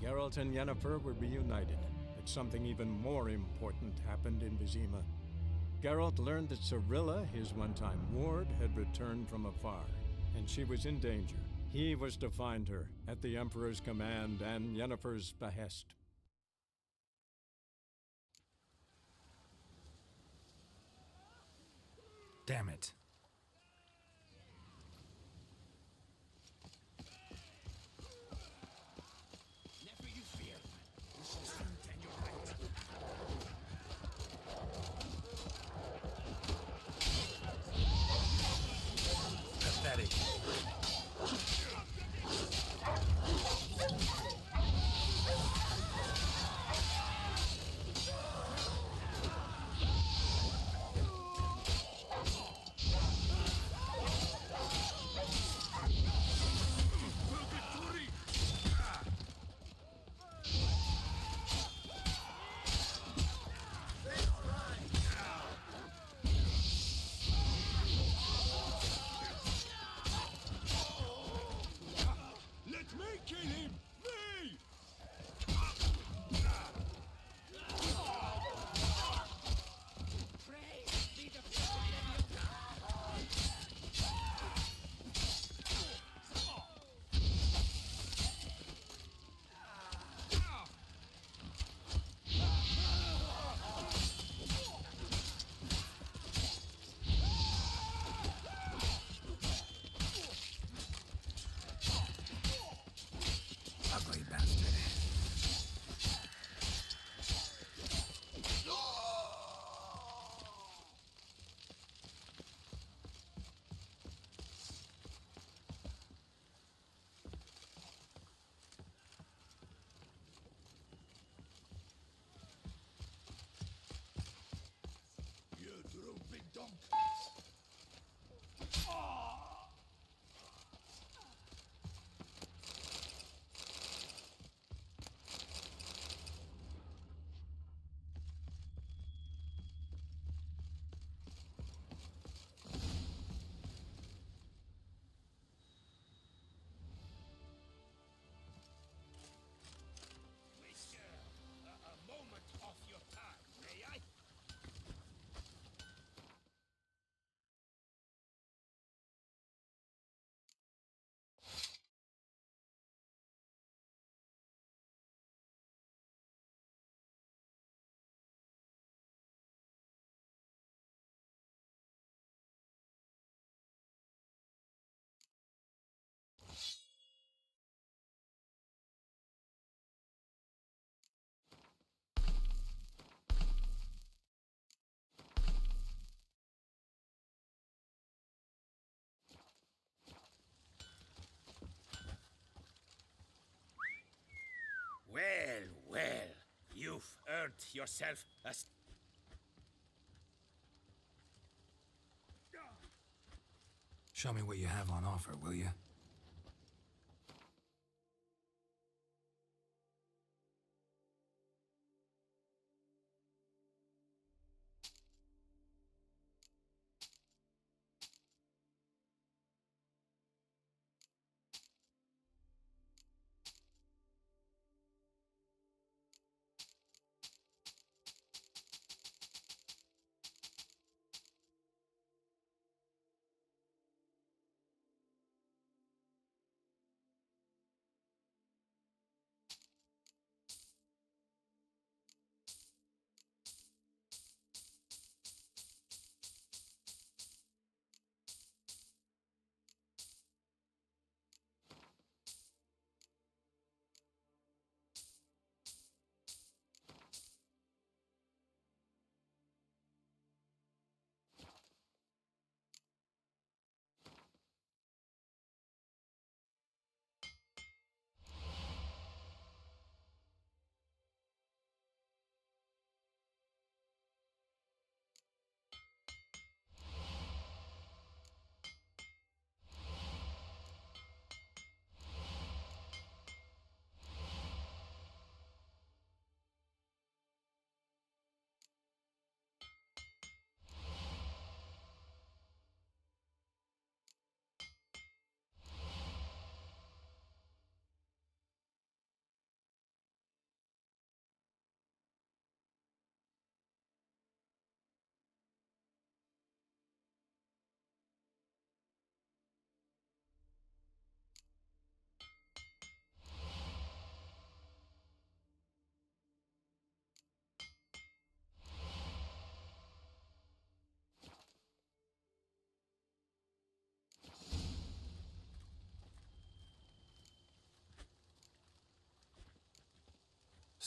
Geralt and Yennefer were reunited, but something even more important happened in Vizima. Geralt learned that Cirilla, his one-time ward, had returned from afar, and she was in danger. He was to find her, at the Emperor's command and Yennefer's behest. Damn it. Never you fear. We shall soon turn your right. Pathetic. Let me kill him! Me! Praise be the Ugly bastard. You droopy donk! Please, sir, a moment of your time, may I? Well, well, you've earned yourself a... Show me what you have on offer, will you?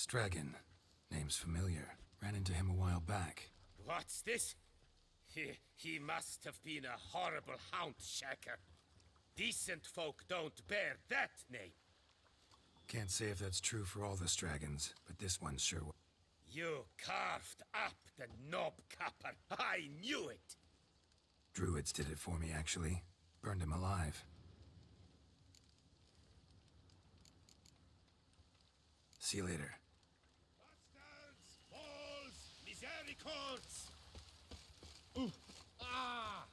Stragan. Name's familiar. Ran into him a while back. What's this? He must have been a horrible hound shaker. Decent folk don't bear that name. Can't say if that's true for all the Stragons, but this one sure was. You carved up the knob capper. I knew it. Druids did it for me, actually. Burned him alive. See you later. Bastards, balls, misericords. Ah!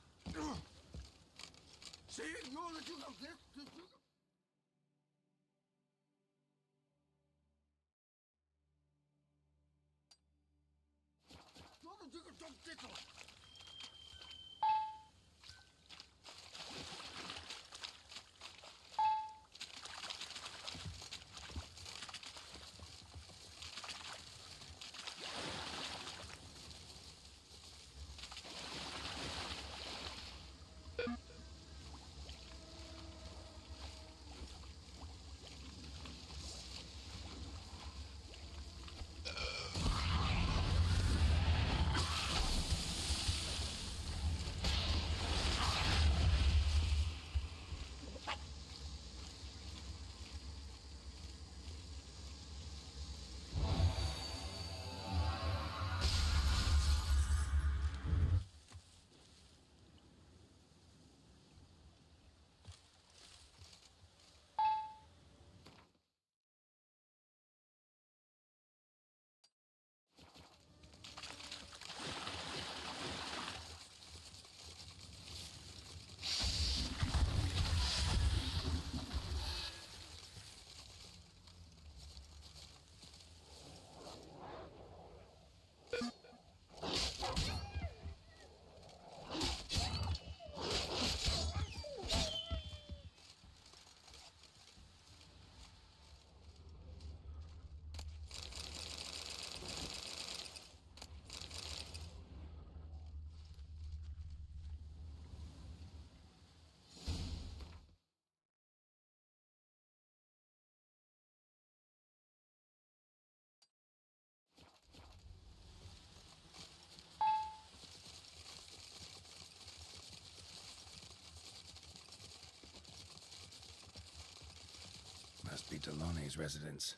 Must be Delonne's residence.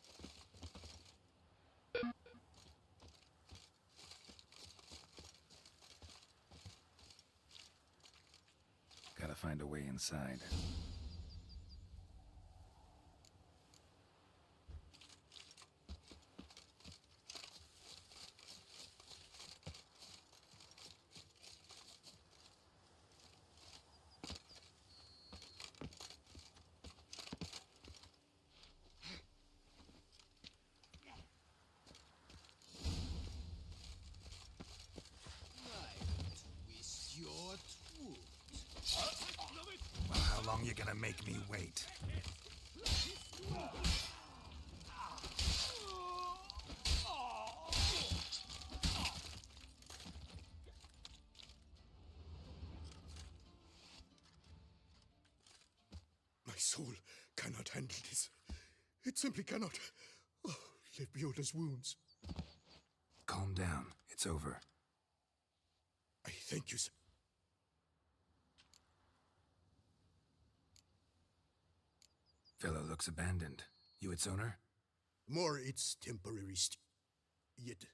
Gotta find a way inside. Well, how long you gonna make me wait? My soul cannot handle this. It simply cannot. Oh, Lebioda's wounds. Calm down. It's over. I thank you, sir. Fellow looks abandoned. You its owner? More its temporary yet.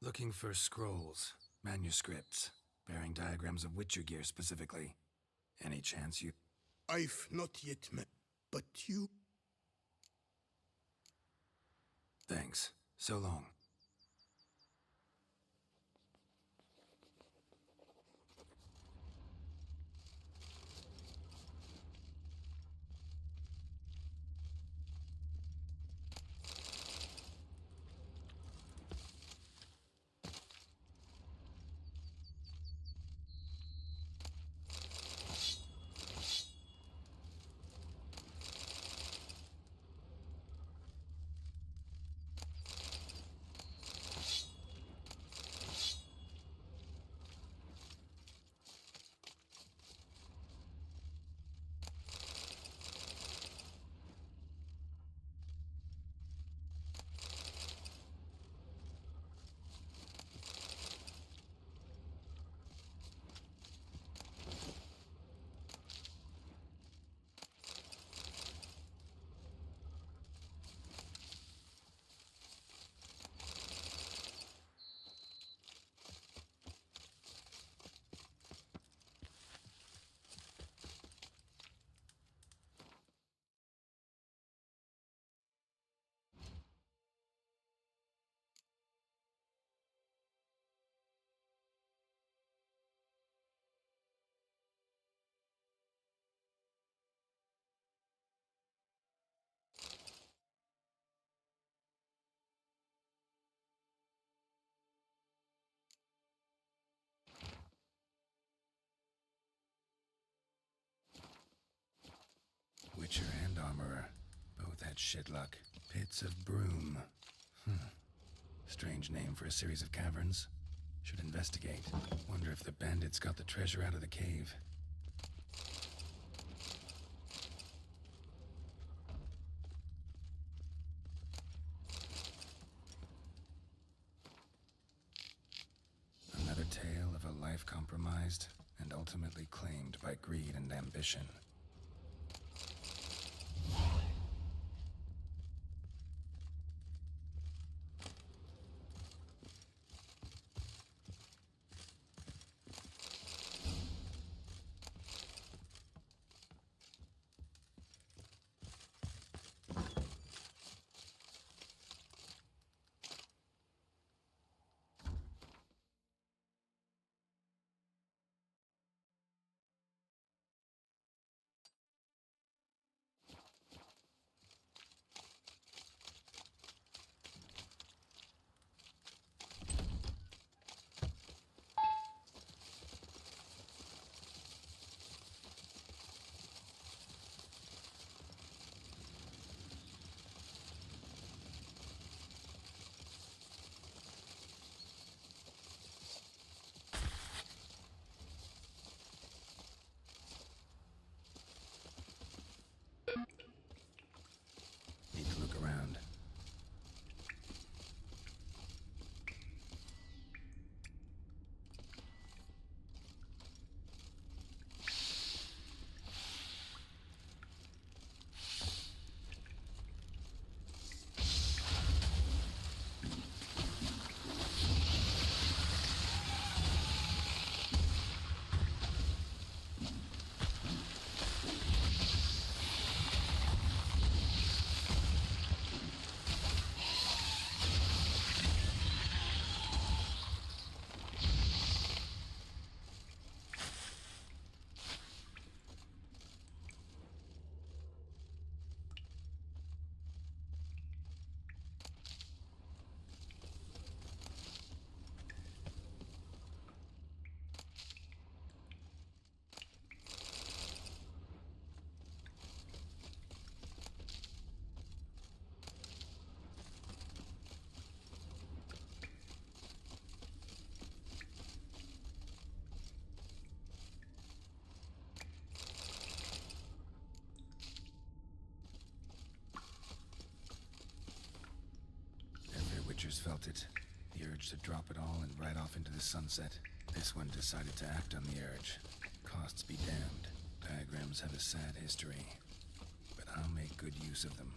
Looking for scrolls, manuscripts, bearing diagrams of Witcher gear specifically. Any chance you... I've not yet met, but you... Thanks. So long. that shit luck. Pits of Broom. Strange name for a series of caverns. Should investigate. Wonder if the bandits got the treasure out of the cave. Another tale of a life compromised and ultimately claimed by greed and ambition. Need to look around. Witchers felt it. The urge to drop it all and ride off into the sunset. This one decided to act on the urge. Costs be damned. Diagrams have a sad history. But I'll make good use of them.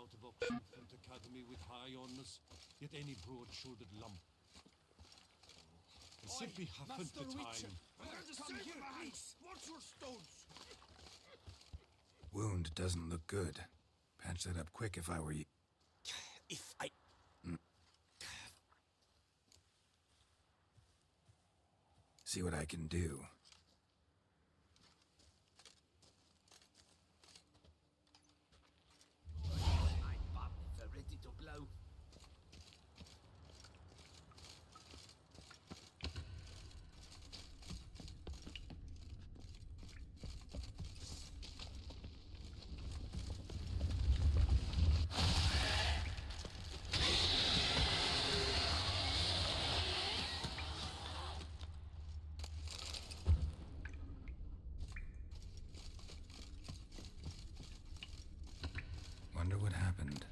out of Oxenford Academy with high honours, yet any broad-shouldered lump. I simply haven't the time. What's your stones? Wound doesn't look good. Patch that up quick if I were you. If I... See what I can do. My buttons are ready to blow. Wonder what happened.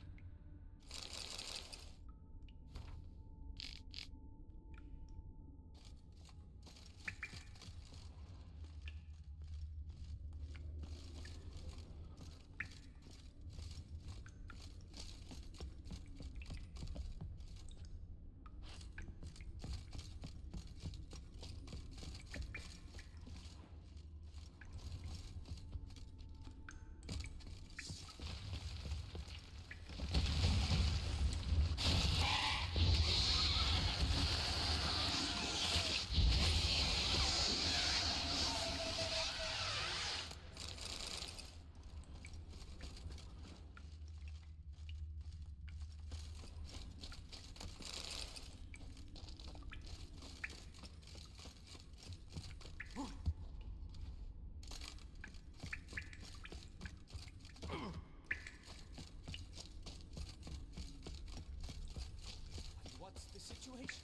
What's the situation?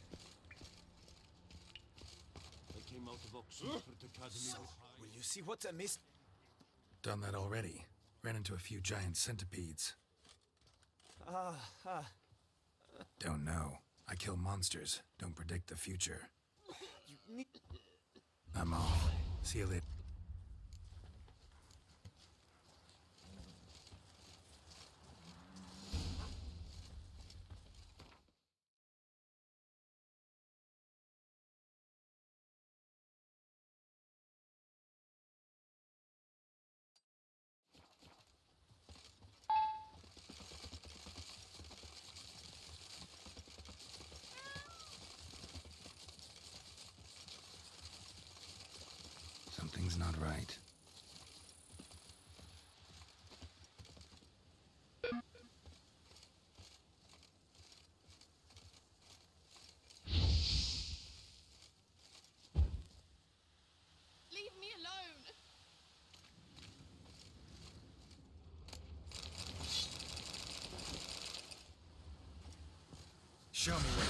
I came out of Oxenford Academy with high... Will you see what I missed? Done that already. Ran into a few giant centipedes. Don't know. I kill monsters, don't predict the future. You need... I'm off. See you later. Something's not right. Leave me alone. Show me where.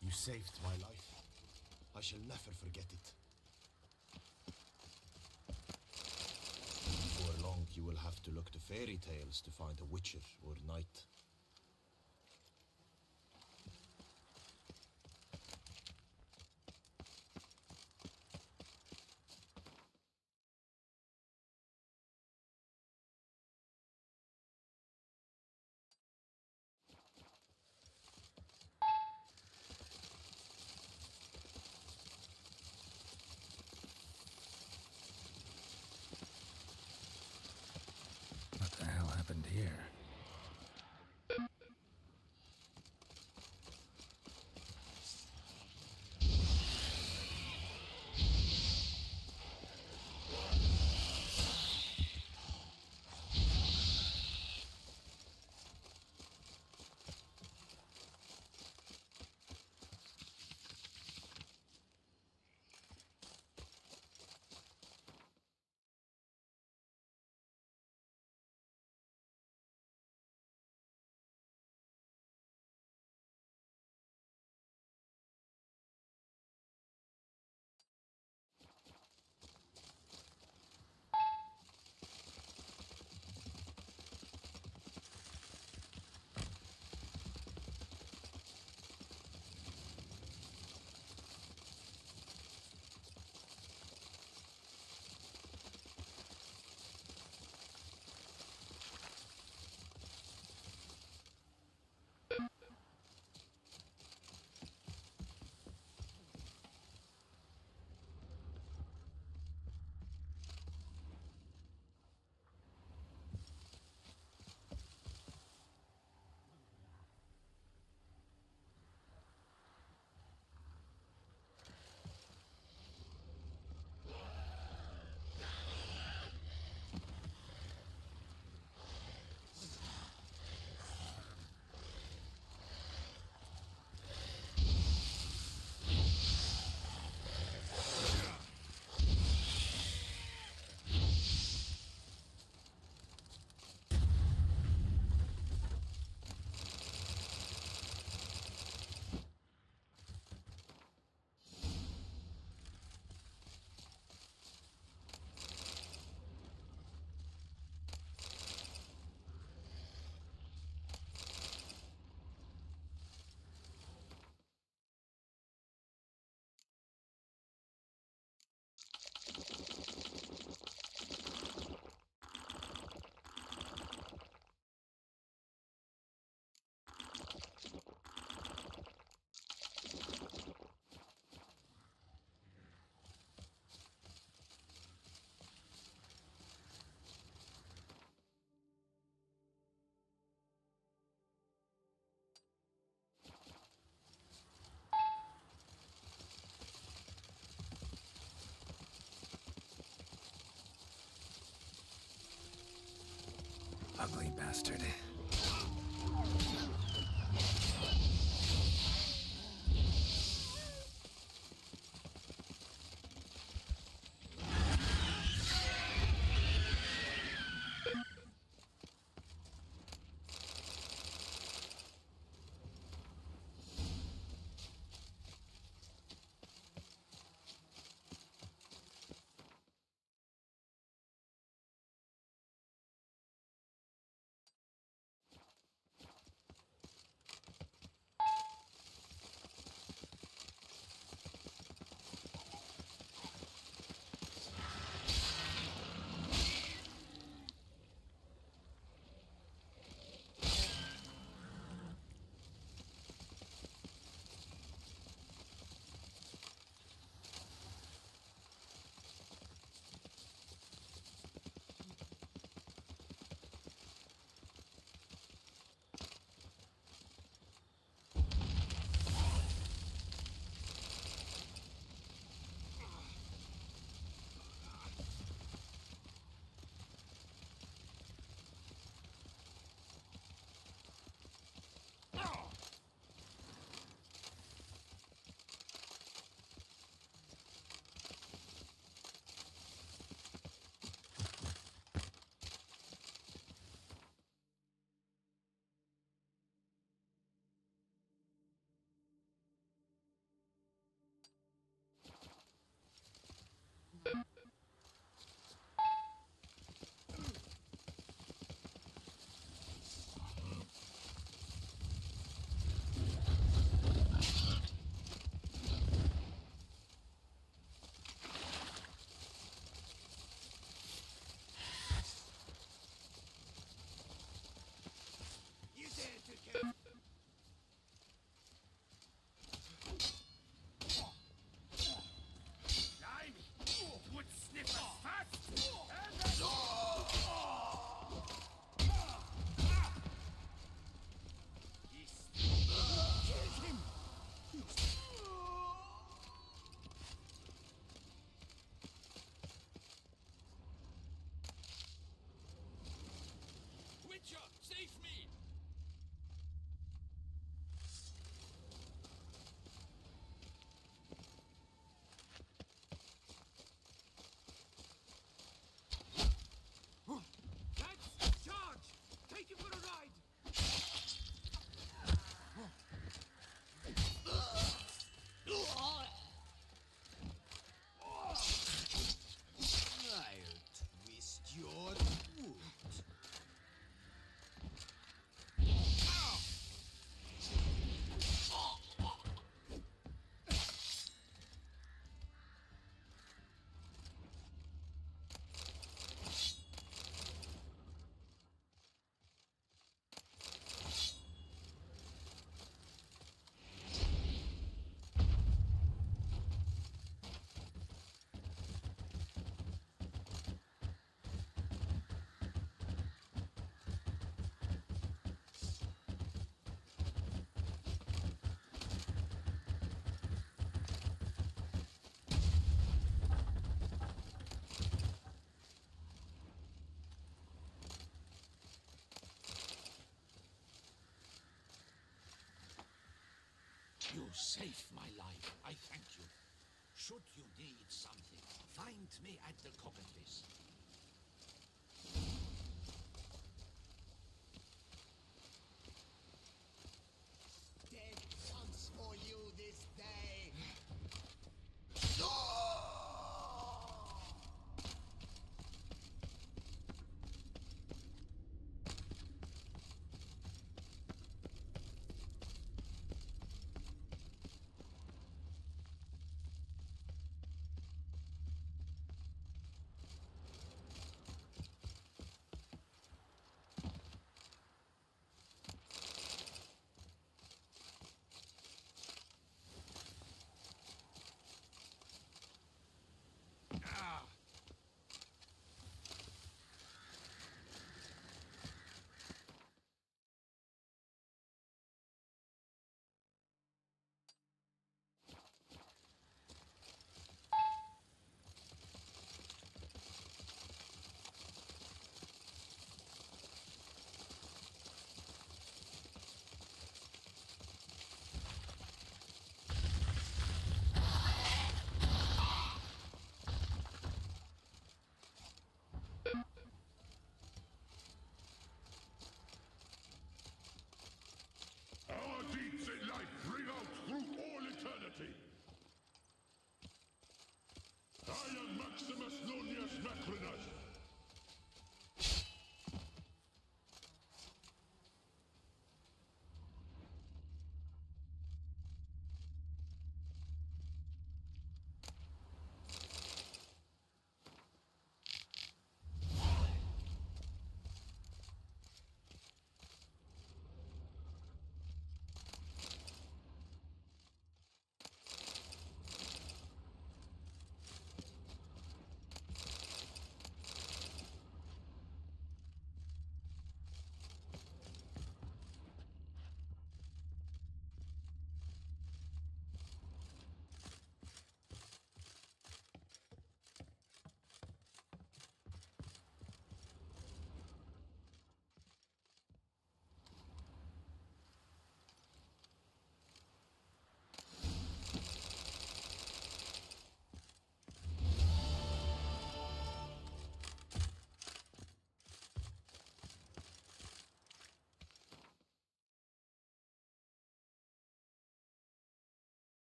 You saved my life. I shall never forget it. Before long, you will have to look to fairy tales to find a witcher or knight. What the hell happened here? Ugly bastard. You saved my life. I thank you. Should you need something, find me at the cockatrice. Dead chance for you this day. Our deeds in life ring out through all eternity. I am Maximus Nonius Macrinus.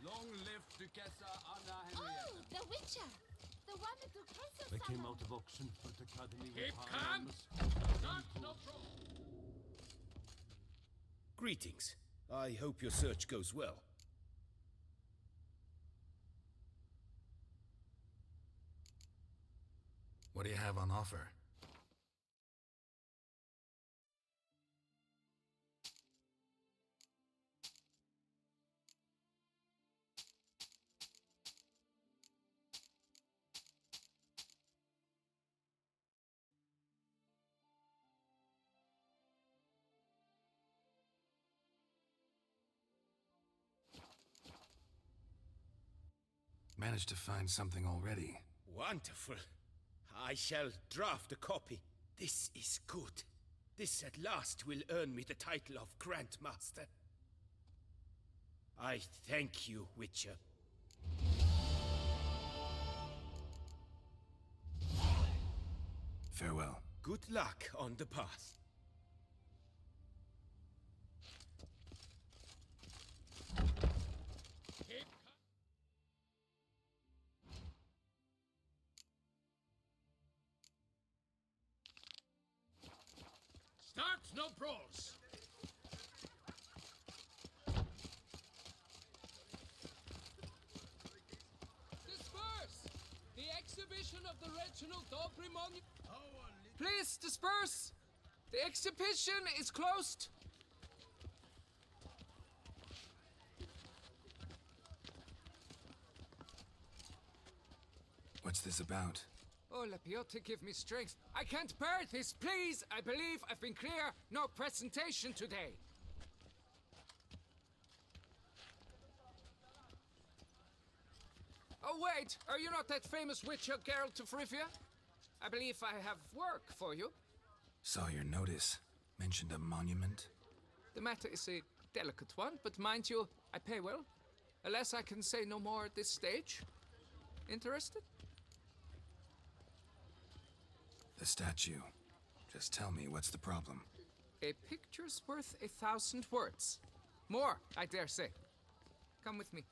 Long live Duchessa Anna Henrietta. Oh, the Witcher! The one the Duchessa They came summoned. out of Oxenford Academy with Keep high calm. honors. Greetings. I hope your search goes well. What do you have on offer? Managed to find something already. Wonderful. I shall draft a copy. This is good. This at last will earn me the title of Grandmaster. I thank you, Witcher. Farewell. Good luck on the path. Start, no brawls. Disperse! The exhibition of the Reginald Dobry Monument. Please disperse! The exhibition is closed. What's this about? Oh, Lapiote, give me strength. I can't bear this, please! I believe I've been clear. No presentation today. Oh, wait! Are you not that famous witcher, Geralt of Rivia? I believe I have work for you. Saw your notice. Mentioned a monument. The matter is a delicate one, but mind you, I pay well. Alas, I can say no more at this stage. Interested? The statue. Just tell me, what's the problem? A picture's worth 1,000 words. More, I dare say. Come with me.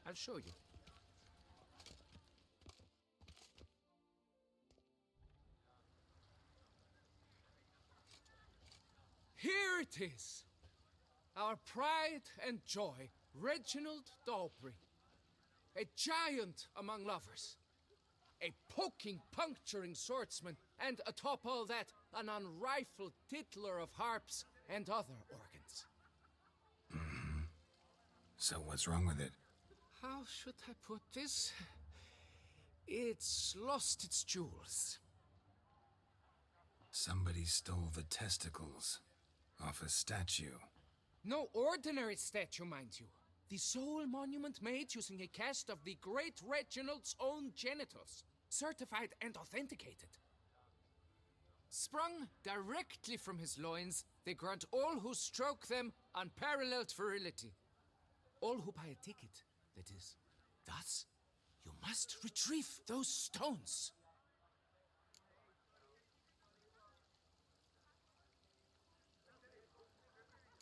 I'll show you. Here it is. Our pride and joy, Reginald Dobry. A giant among lovers. A poking, puncturing swordsman, and atop all that, an unrifled tittler of harps and other organs. So what's wrong with it? How should I put this? It's lost its jewels. Somebody stole the testicles off a statue. No ordinary statue, mind you. The sole monument made using a cast of the great Reginald's own genitals. Certified and authenticated. Sprung directly from his loins, they grant all who stroke them unparalleled virility. All who buy a ticket, that is. Thus, you must retrieve those stones.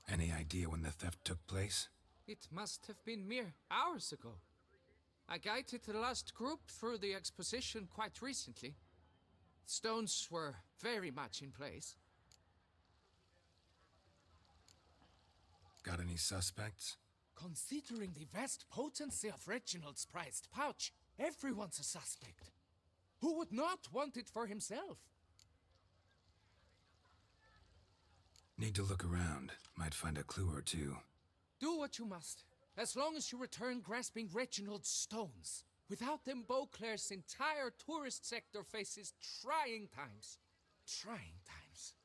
Any idea when the theft took place? It must have been mere hours ago. I guided the last group through the exposition quite recently. Stones were very much in place. Got any suspects? Considering the vast potency of Reginald's prized pouch, everyone's a suspect. Who would not want it for himself? Need to look around. Might find a clue or two. Do what you must, as long as you return grasping Reginald's stones. Without them, Beauclair's entire tourist sector faces trying times. Trying times.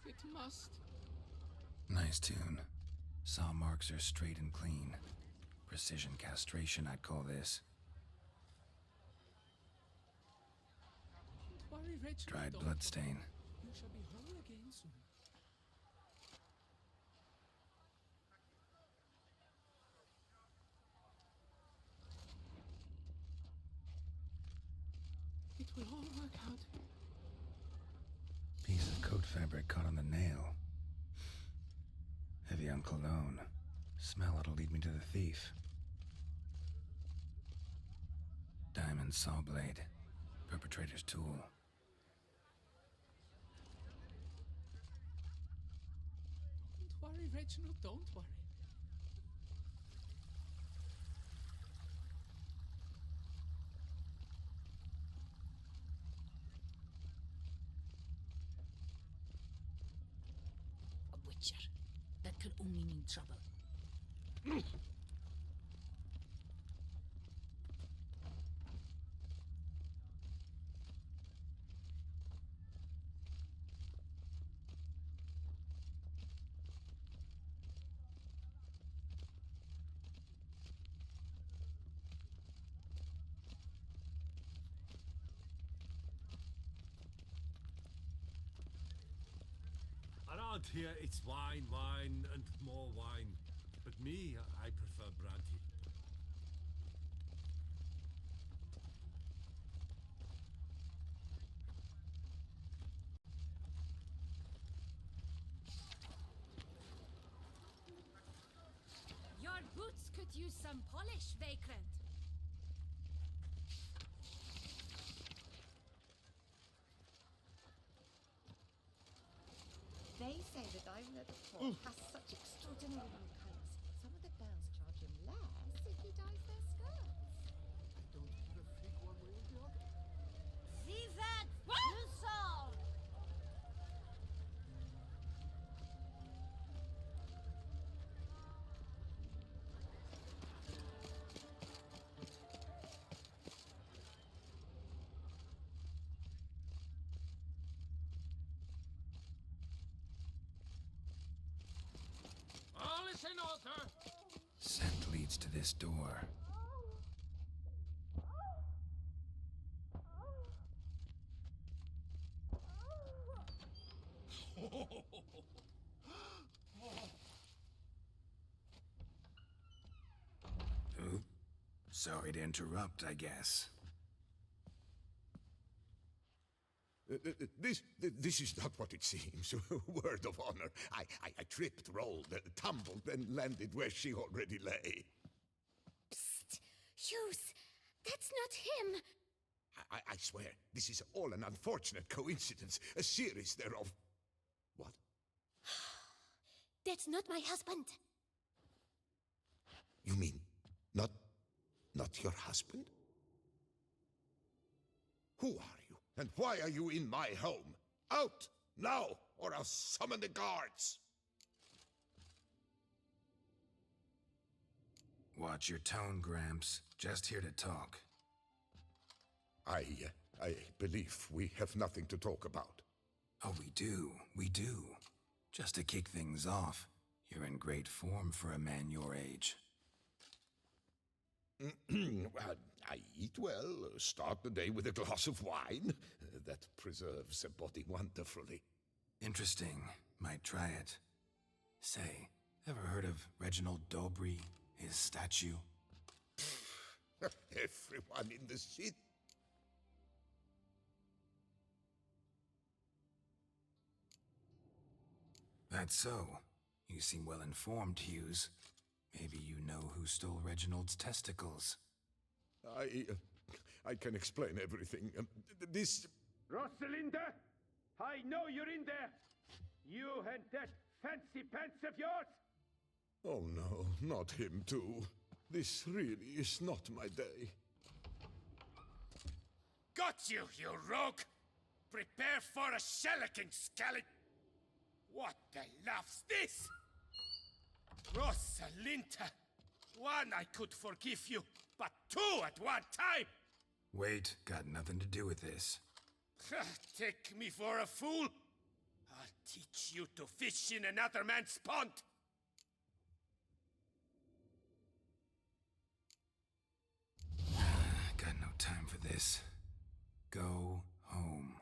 It must. Nice tune. Saw marks are straight and clean. Precision castration, I'd call this. Don't worry, Reginald. Dried bloodstain. You shall be whole again soon. It will all work out. Piece of coat fabric caught on the nail. Heavy on cologne. Smell it'll lead me to the thief. Diamond saw blade. Perpetrator's tool. Don't worry, Reginald, don't worry. A witcher. That could only mean trouble. Around here, it's wine, wine, and more wine. But me, I prefer brandy. Your boots could use some polish, Vagrant. They say the diver at the port has such extraordinary long coats. Some of the girls charge him less if he dyes their skirts. I don't give a fig one way or the other. Vivat le sol! All is in order. Scent leads to this door. Oop. Sorry to interrupt, I guess. This is not what it seems. Word of honor. I tripped, rolled, tumbled, and landed where she already lay. Psst! Hughes! That's not him! I swear, this is all an unfortunate coincidence. A series thereof. What? That's not my husband. You mean, not your husband? Who are you? And why are you in my home? Out! Now! Or I'll summon the guards! Watch your tone, Gramps. Just here to talk. I believe we have nothing to talk about. Oh, we do. We do. Just to kick things off, you're in great form for a man your age. I eat well, start the day with a glass of wine. That preserves the body wonderfully. Interesting. Might try it. Say, ever heard of Reginald Dobry, his statue? Everyone in the city. That's so. You seem well informed, Hughes. Maybe you know who stole Reginald's testicles. I can explain everything. This... Rosalinda, I know you're in there. You and that fancy pants of yours. Oh no, not him too. This really is not my day. Got you, you rogue! Prepare for a shellacking, Scally! What the love's this? Rosalinda! One, I could forgive you, but two at one time! Wait, got nothing to do with this. Take me for a fool? I'll teach you to fish in another man's pond! Got no time for this. Go home.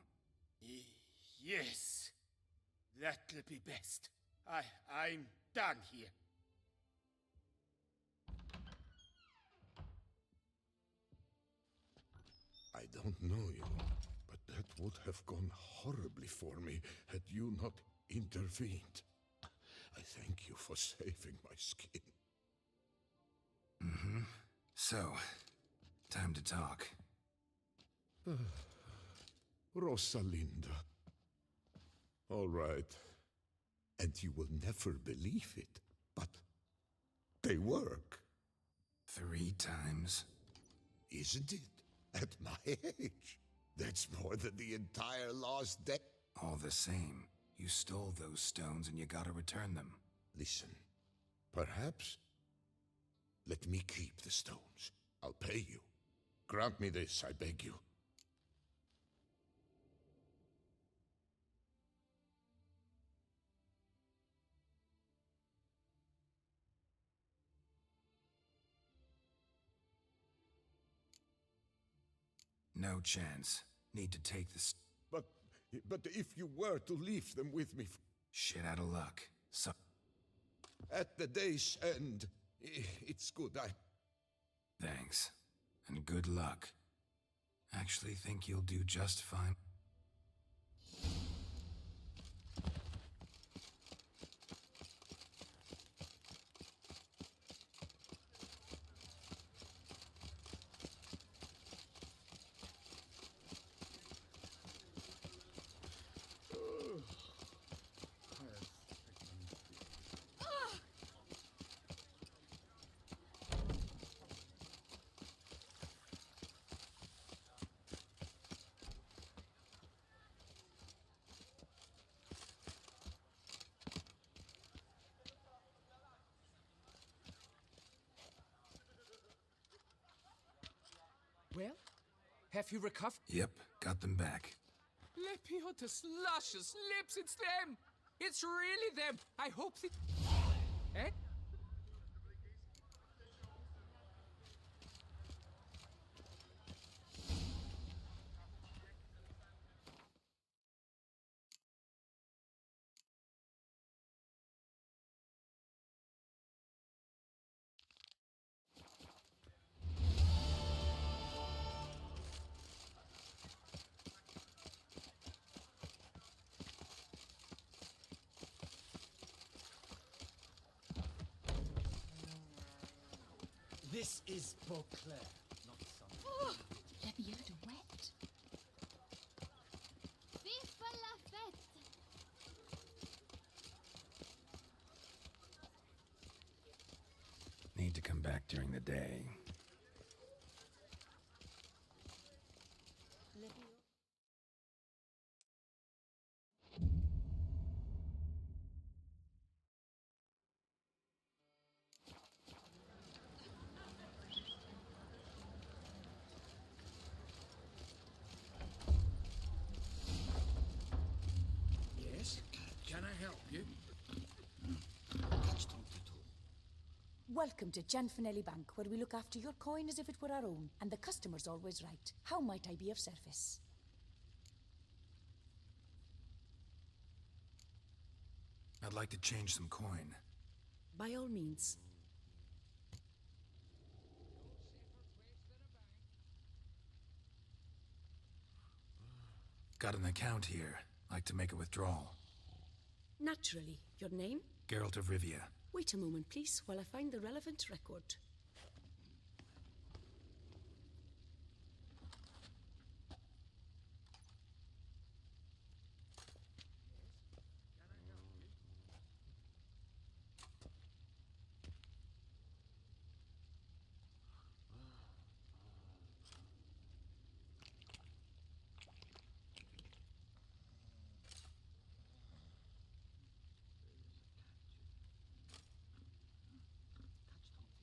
Yes. That'll be best. I'm done here. I don't know you, but that would have gone horribly for me had you not intervened. I thank you for saving my skin. Mm-hmm. So, time to talk. Rosalinda. All right. And you will never believe it, but they work. 3 times? Isn't it? At my age. That's more than the entire lost deck. All the same, you stole those stones and you gotta return them. Listen, perhaps let me keep the stones. I'll pay you. Grant me this, I beg you. No chance. Need to take this. But if you were to leave them with me... Shit out of luck. So At the day's end, it's good thanks. And good luck. Actually think you'll do just fine. Well, have you recovered? Yep, got them back. Lepiotus, luscious lips, it's them! It's really them! I hope they... Eh? This is Beauclair, not some. Oh, Lepiotus wet. Vive la fête! Need to come back during the day. Yes? Can I help you? Welcome to Gianfinelli Bank, where we look after your coin as if it were our own, and the customer's always right. How might I be of service? I'd like to change some coin. By all means. Got an account here. Like to make a withdrawal. Naturally. Your name? Geralt of Rivia. Wait a moment, please, while I find the relevant record.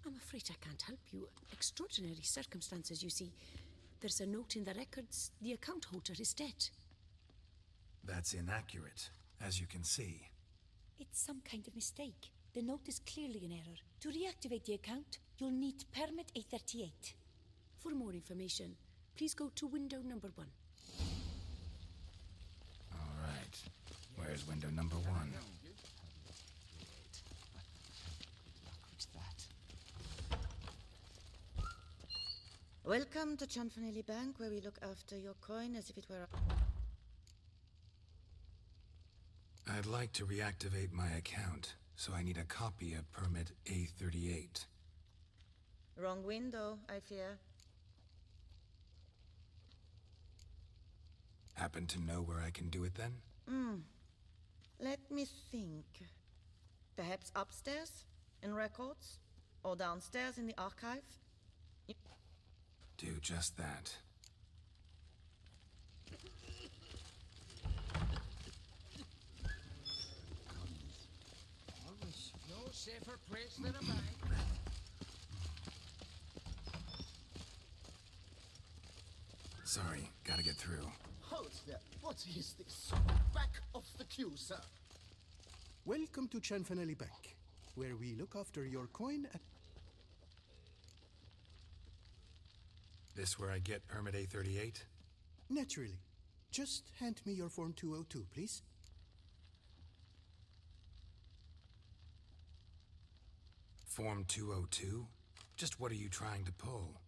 I'm afraid I can't help you. Extraordinary circumstances, you see. There's a note in the records. The account holder is dead. That's inaccurate, as you can see. It's some kind of mistake. The note is clearly an error. To reactivate the account, you'll need permit A38. For more information, please go to window number 1. All right. Where's window number 1? Welcome to Gianfinelli Bank, where we look after your coin as if it were I'd like to reactivate my account, so I need a copy of permit A38. Wrong window, I fear. Happen to know where I can do it then? Let me think. Perhaps upstairs, in records? Or downstairs in the archive? Do just that. No safer place than a bank. Sorry, gotta get through. Halt there! What is this? Back off the queue, sir! Welcome to Gianfinelli Bank, where we look after your coin at... This where I get permit A38? Naturally. Just hand me your Form 202, please. Form 202? Just what are you trying to pull?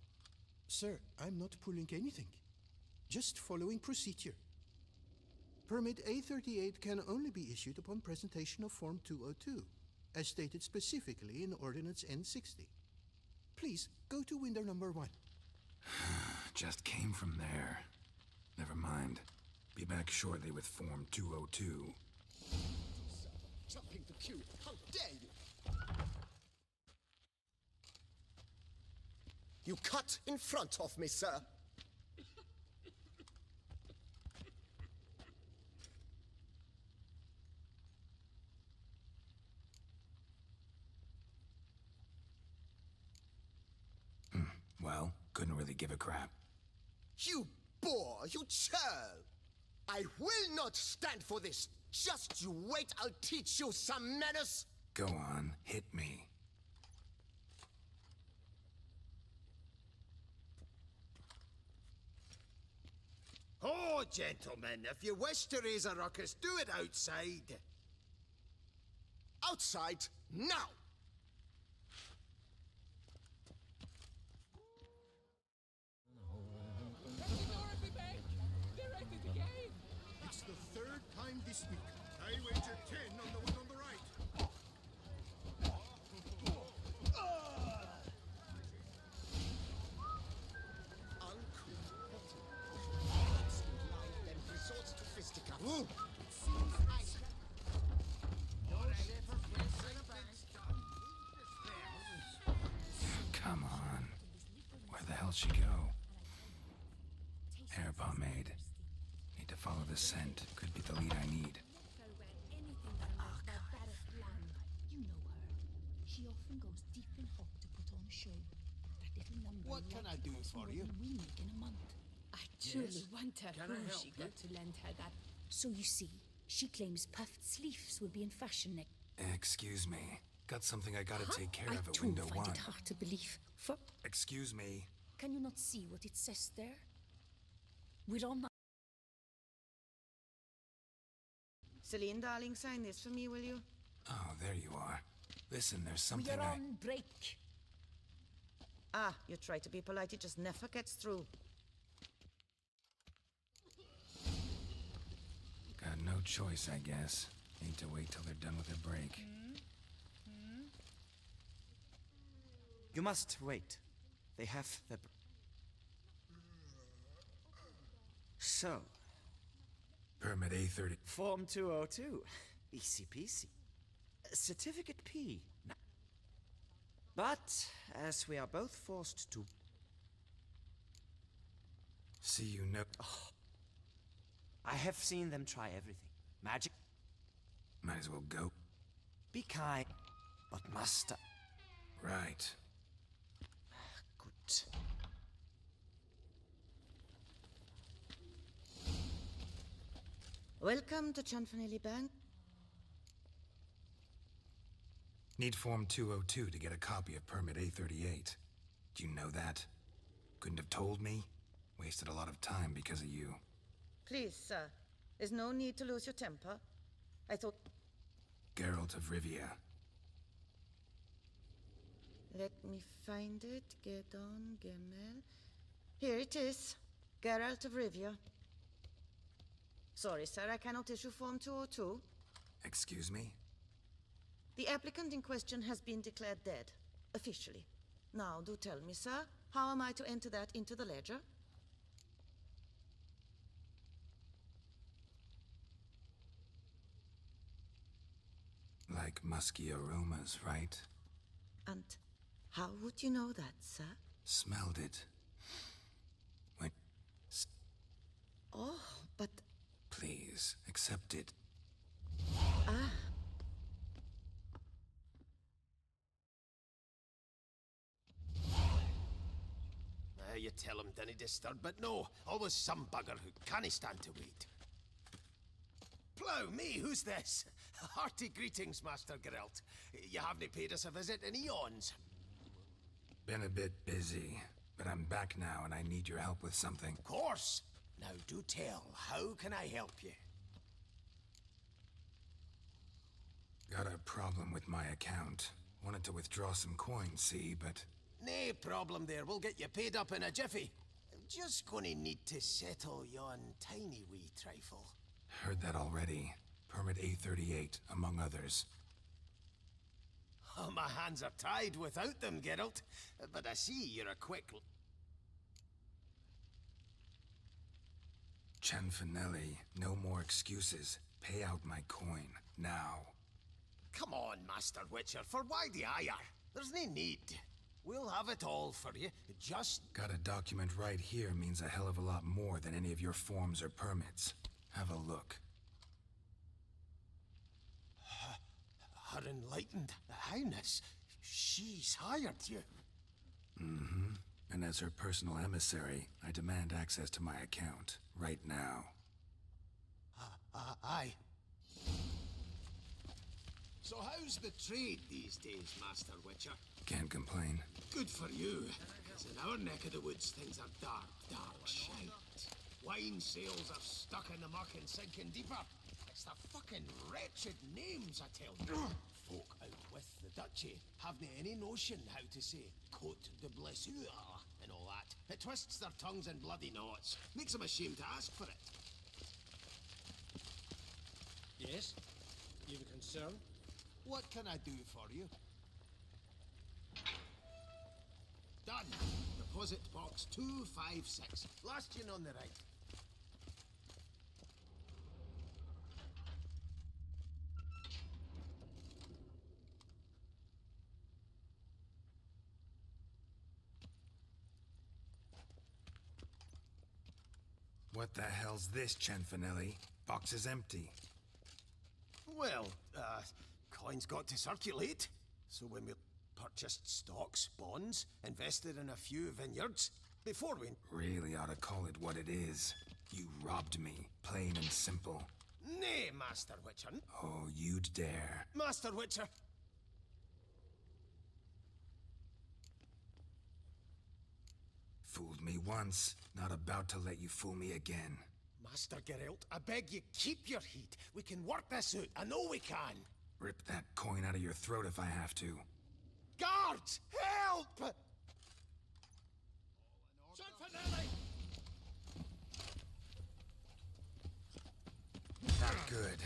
Sir, I'm not pulling anything. Just following procedure. Permit A38 can only be issued upon presentation of Form 202, as stated specifically in Ordinance N60. Please, go to window number 1. Just came from there. Never mind. Be back shortly with Form 202. Jumping the queue, how dare you! You cut in front of me, sir. Well, couldn't really give a crap. You boor, you churl! I will not stand for this. Just you wait, I'll teach you some manners. Go on, hit me. Oh, gentlemen, if you wish to raise a ruckus, do it outside. Outside, now! It's the third time this week. I wager 10 on the one on the right. Come on. Where the hell she go? Hair pomade. Need to follow the scent. Could be the lead I need. You know her. She often goes deep in hop to put on a show. That little number. What can I do for you? We make in a month. I truly wonder who she got to lend her that. So you see, she claims puffed sleeves will be in fashion next. Excuse me. Got something I gotta take care of at I window don't find 1. it hard to believe. For Excuse me. can you not see what it says there? We're on. Celine, darling, sign this for me, will you? Oh, there you are. Listen, there's something We're on break. Ah, you try to be polite, it just never gets through. Got no choice, I guess. Need to wait till they're done with their break. You must wait. They have the... So, Permit A30. Form 202. Easy peasy. Certificate P. But, as we are both forced to... See you know. I have seen them try everything. Magic. Might as well go. Be kind, but master. Right. Good. Welcome to Chanfanelli Bank. Need Form 202 to get a copy of Permit A38. Do you know that? Couldn't have told me? Wasted a lot of time because of you. Please, sir. There's no need to lose your temper. I thought... Geralt of Rivia. Let me find it. Get on, Gemel. Here it is. Geralt of Rivia. Sorry, sir, I cannot issue Form 202. Excuse me? The applicant in question has been declared dead, officially. Now, do tell me, sir, how am I to enter that into the ledger? Like musky aromas, right? And how would you know that, sir? Smelled it. When... Oh, but... Please, accept it. Ah. You tell him, dinna disturb, but no, always some bugger who can't stand to wait. Plough me, who's this? Hearty greetings, Master Geralt. You haven't paid us a visit in eons. Been a bit busy, but I'm back now and I need your help with something. Of course. Now do tell, how can I help you? Got a problem with my account. Wanted to withdraw some coins, see, but... Nae problem there. We'll get you paid up in a jiffy. I'm just gonna need to settle yon tiny wee trifle. Heard that already. Permit A38, among others. Oh, my hands are tied without them, Geralt. But I see you're a quick... Cianfanelli, no more excuses. Pay out my coin, now. Come on, Master Witcher, for why the ire? There's no need. We'll have it all for you, just... Got a document right here means a hell of a lot more than any of your forms or permits. Have a look. Her Enlightened Highness, she's hired you. Mm-hmm. And as her personal emissary, I demand access to my account, right now. Aye. So how's the trade these days, Master Witcher? Can't complain. Good for you, because in our neck of the woods, things are dark, dark shite. Wine sales are stuck in the muck and sinking deeper. It's the fucking wretched names, I tell you. Folk out with the duchy haven't any notion how to say Côte de Blessure and all that. It twists their tongues in bloody knots. Makes them ashamed to ask for it. Yes? You've a concern? What can I do for you? Done. Deposit box 256. Last in on the right. What the hell's this, Cianfanelli? Box is empty. Well, coins got to circulate. So when we purchased stocks, bonds, invested in a few vineyards, before we... Really ought to call it what it is. You robbed me, plain and simple. Nay, Master Witcher. Oh, you'd dare. Master Witcher. Fooled me once, not about to let you fool me again. Master Geralt, I beg you, keep your heat. We can work this out. I know we can. Rip that coin out of your throat if I have to. Guards! Help! Cianfanelli! Not good.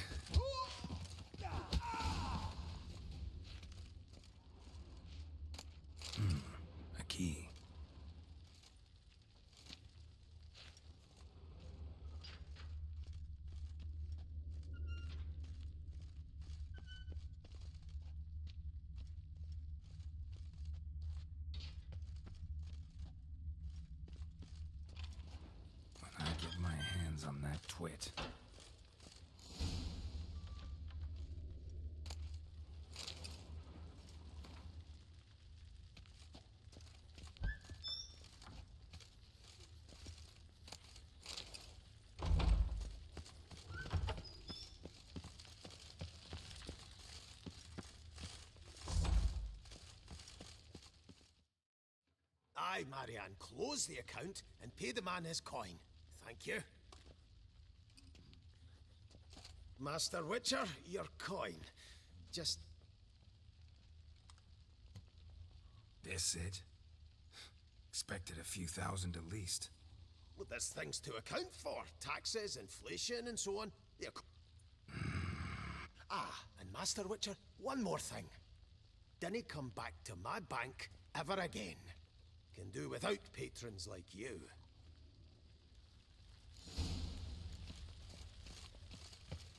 A key. When I get my hands on that twit. Aye, Marianne, close the account and pay the man his coin. Thank you. Master Witcher, your coin. Just... This it? Expected a few thousand at least. Well, there's things to account for. Taxes, inflation, and so on. Yeah. And Master Witcher, one more thing. Dinna come back to my bank ever again. Can do without patrons like you.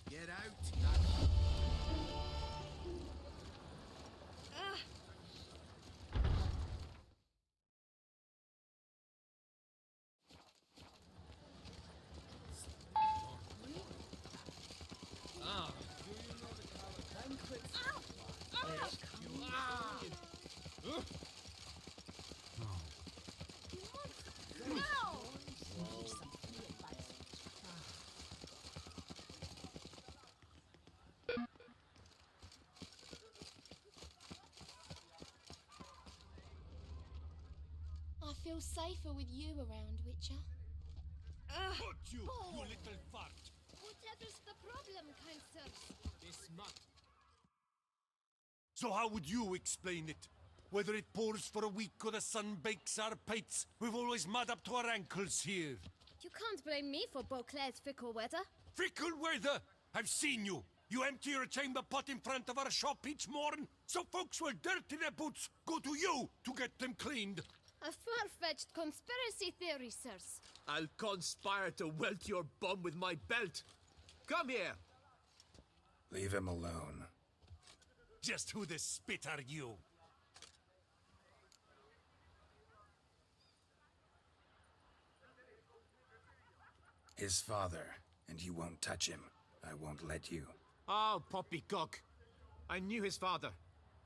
Get out. I feel safer with you around, Witcher. Put you, you little fart! Whatever's the problem, kind sirs? This mutt. So how would you explain it? Whether it pours for a week or the sun bakes our pates, we've always mud up to our ankles here. You can't blame me for Beauclair's fickle weather. Fickle weather? I've seen you. You empty your chamber pot in front of our shop each morn, so folks will dirty their boots go to you to get them cleaned. A far-fetched conspiracy theory, sirs. I'll conspire to welt your bum with my belt. Come here. Leave him alone. Just who the spit are you? His father, and you won't touch him. I won't let you. Oh, poppycock. I knew his father.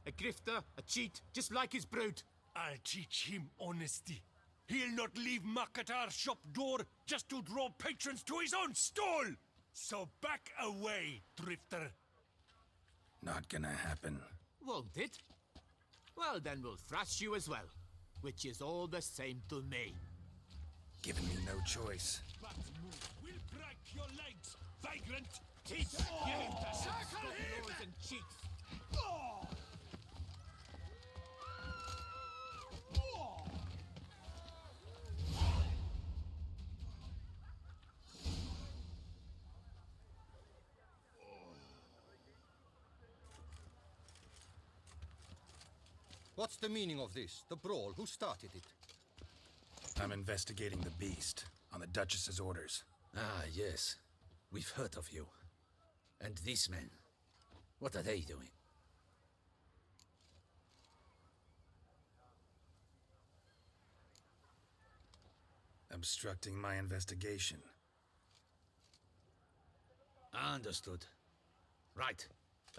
A grifter, a cheat, just like his brood. I'll teach him honesty. He'll not leave muck at our shop door just to draw patrons to his own stall. So back away, drifter. Not gonna happen. Won't it? Well, then we'll thrash you as well. Which is all the same to me. Giving me no choice. But move. We'll break your legs, vagrant. Teach him to circle him and cheats. What's the meaning of this? The brawl? Who started it? I'm investigating the beast, on the Duchess's orders. Ah, yes. We've heard of you. And these men, what are they doing? Obstructing my investigation. Understood. Right.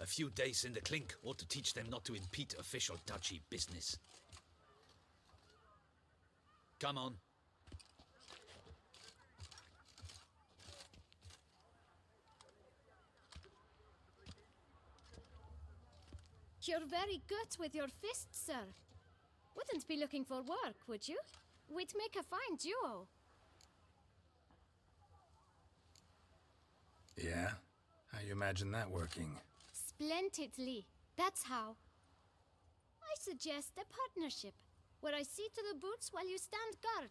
A few days in the clink ought to teach them not to impede official duchy business. Come on. You're very good with your fists, sir. Wouldn't be looking for work, would you? We'd make a fine duo. Yeah? How you imagine that working? Splendidly. That's how. I suggest a partnership, where I see to the boots while you stand guard.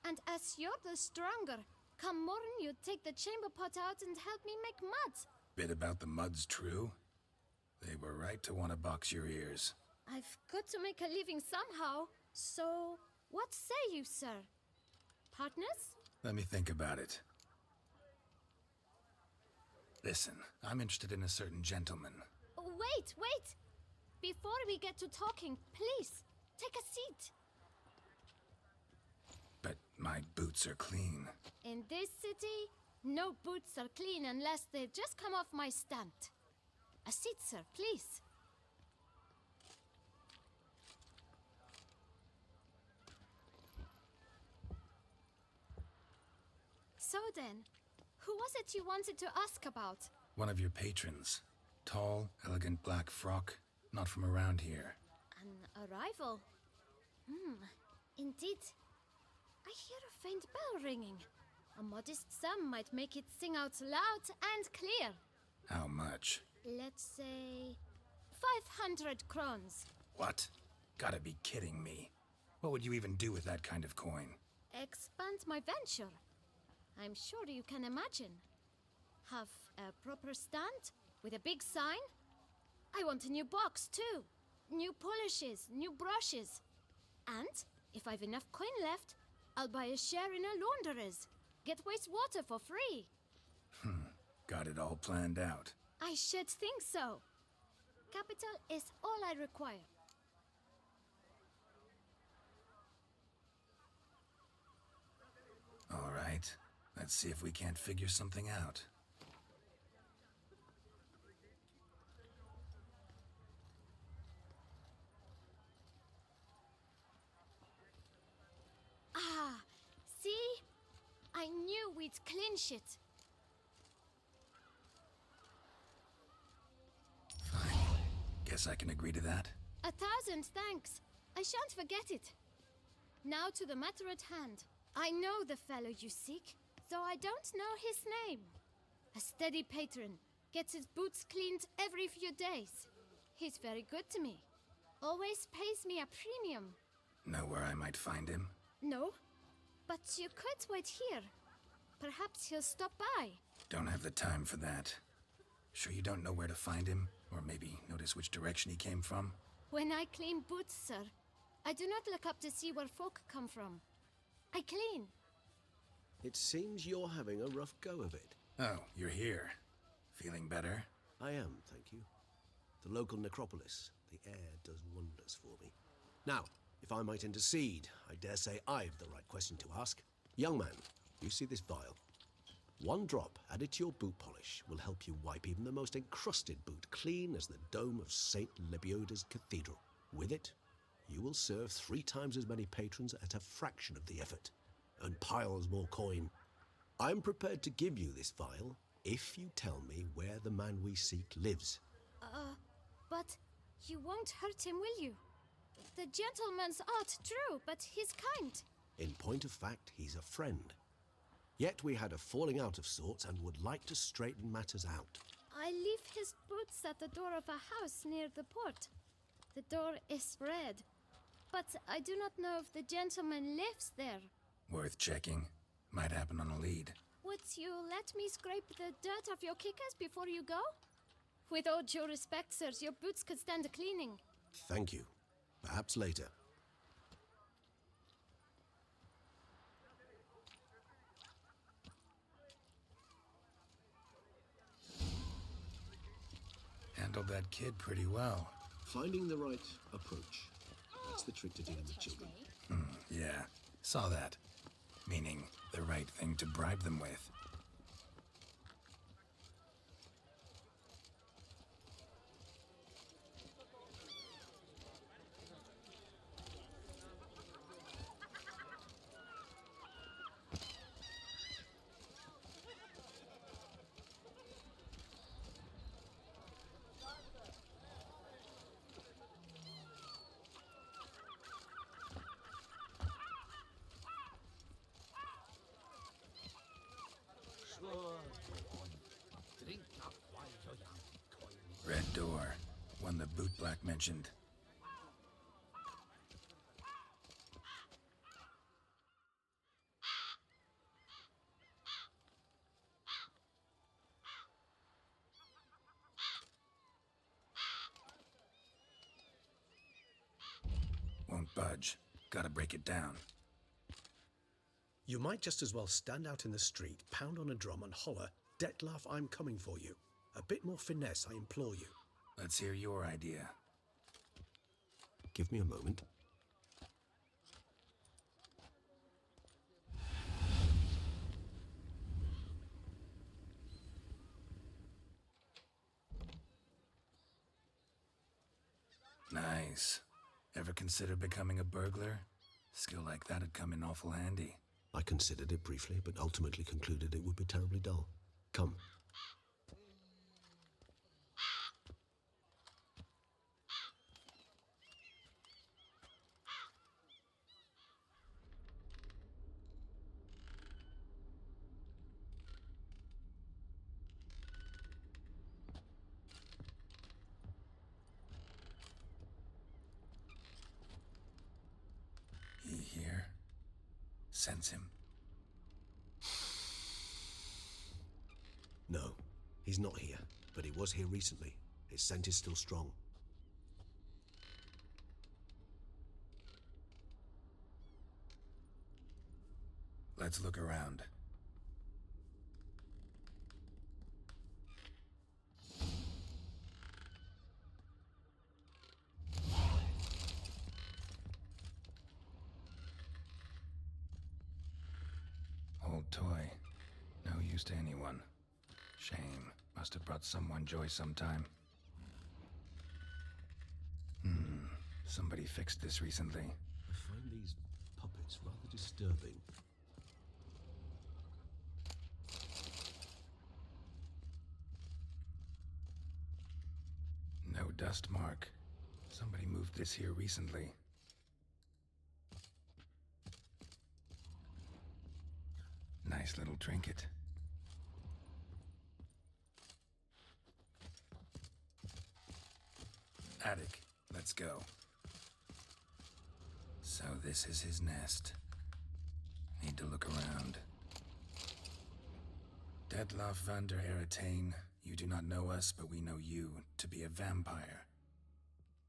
And as you're the stronger, come morn you take the chamber pot out and help me make mud. Bit about the mud's true? They were right to want to box your ears. I've got to make a living somehow, so what say you, sir? Partners? Let me think about it. Listen, I'm interested in a certain gentleman. Wait! Before we get to talking, please, take a seat. But my boots are clean. In this city, no boots are clean unless they just come off my stand. A seat, sir, please. So then, who was it you wanted to ask about? One of your patrons. Tall, elegant black frock. Not from around here. An arrival? Indeed. I hear a faint bell ringing. A modest sum might make it sing out loud and clear. How much? Let's say 500 crowns. What? Gotta be kidding me. What would you even do with that kind of coin? Expand my venture. I'm sure you can imagine. Have a proper stand with a big sign. I want a new box too. New polishes, new brushes. And if I've enough coin left, I'll buy a share in a launderer's. Get wastewater for free. Got it all planned out. I should think so. Capital is all I require. All right. Let's see if we can't figure something out. Ah, see? I knew we'd clinch it. Fine. Guess I can agree to that. 1,000 thanks. I shan't forget it. Now to the matter at hand. I know the fellow you seek, though I don't know his name. A steady patron, gets his boots cleaned every few days. He's very good to me. Always pays me a premium. Know where I might find him? No, but you could wait here. Perhaps he'll stop by. Don't have the time for that. Sure you don't know where to find him? Or maybe notice which direction he came from? When I clean boots, sir, I do not look up to see where folk come from. I clean. It seems you're having a rough go of it. Oh, you're here. Feeling better? I am, thank you. The local necropolis. The air does wonders for me. Now, if I might intercede, I dare say I've the right question to ask. Young man, you see this vial? One drop added to your boot polish will help you wipe even the most encrusted boot clean as the dome of St. Lebioda's cathedral. With it, you will serve 3 times as many patrons at a fraction of the effort, and piles more coin. I'm prepared to give you this vial if you tell me where the man we seek lives. But you won't hurt him, will you? The gentleman's art, true, but he's kind. In point of fact, he's a friend. Yet we had a falling out of sorts and would like to straighten matters out. I leave his boots at the door of a house near the port. The door is red, but I do not know if the gentleman lives there. Worth checking. Might happen on a lead. Would you let me scrape the dirt off your kickers before you go? With all due respect, sirs, your boots could stand a cleaning. Thank you. Perhaps later. Handled that kid pretty well. Finding the right approach. That's the trick to dealing with children. Yeah, saw that. Meaning, the right thing to bribe them with. Red door. One the bootblack mentioned. Won't budge. Gotta break it down. You might just as well stand out in the street, pound on a drum and holler, "Detlaf, I'm coming for you." A bit more finesse, I implore you. Let's hear your idea. Give me a moment. Nice. Ever consider becoming a burglar? Skill like that'd come in awful handy. I considered it briefly, but ultimately concluded it would be terribly dull. Come. He here? Sense him? No, he's not here, but he was here recently. His scent is still strong. Let's look around. Old toy. No use to anyone. Shame. Must have brought someone joy sometime. Somebody fixed this recently. I find these puppets rather disturbing. No dust mark. Somebody moved this here recently. Nice little trinket. attic. Let's go. So this is his nest. Need to look around. Detloff van der Eretain, you do not know us, but we know you to be a vampire.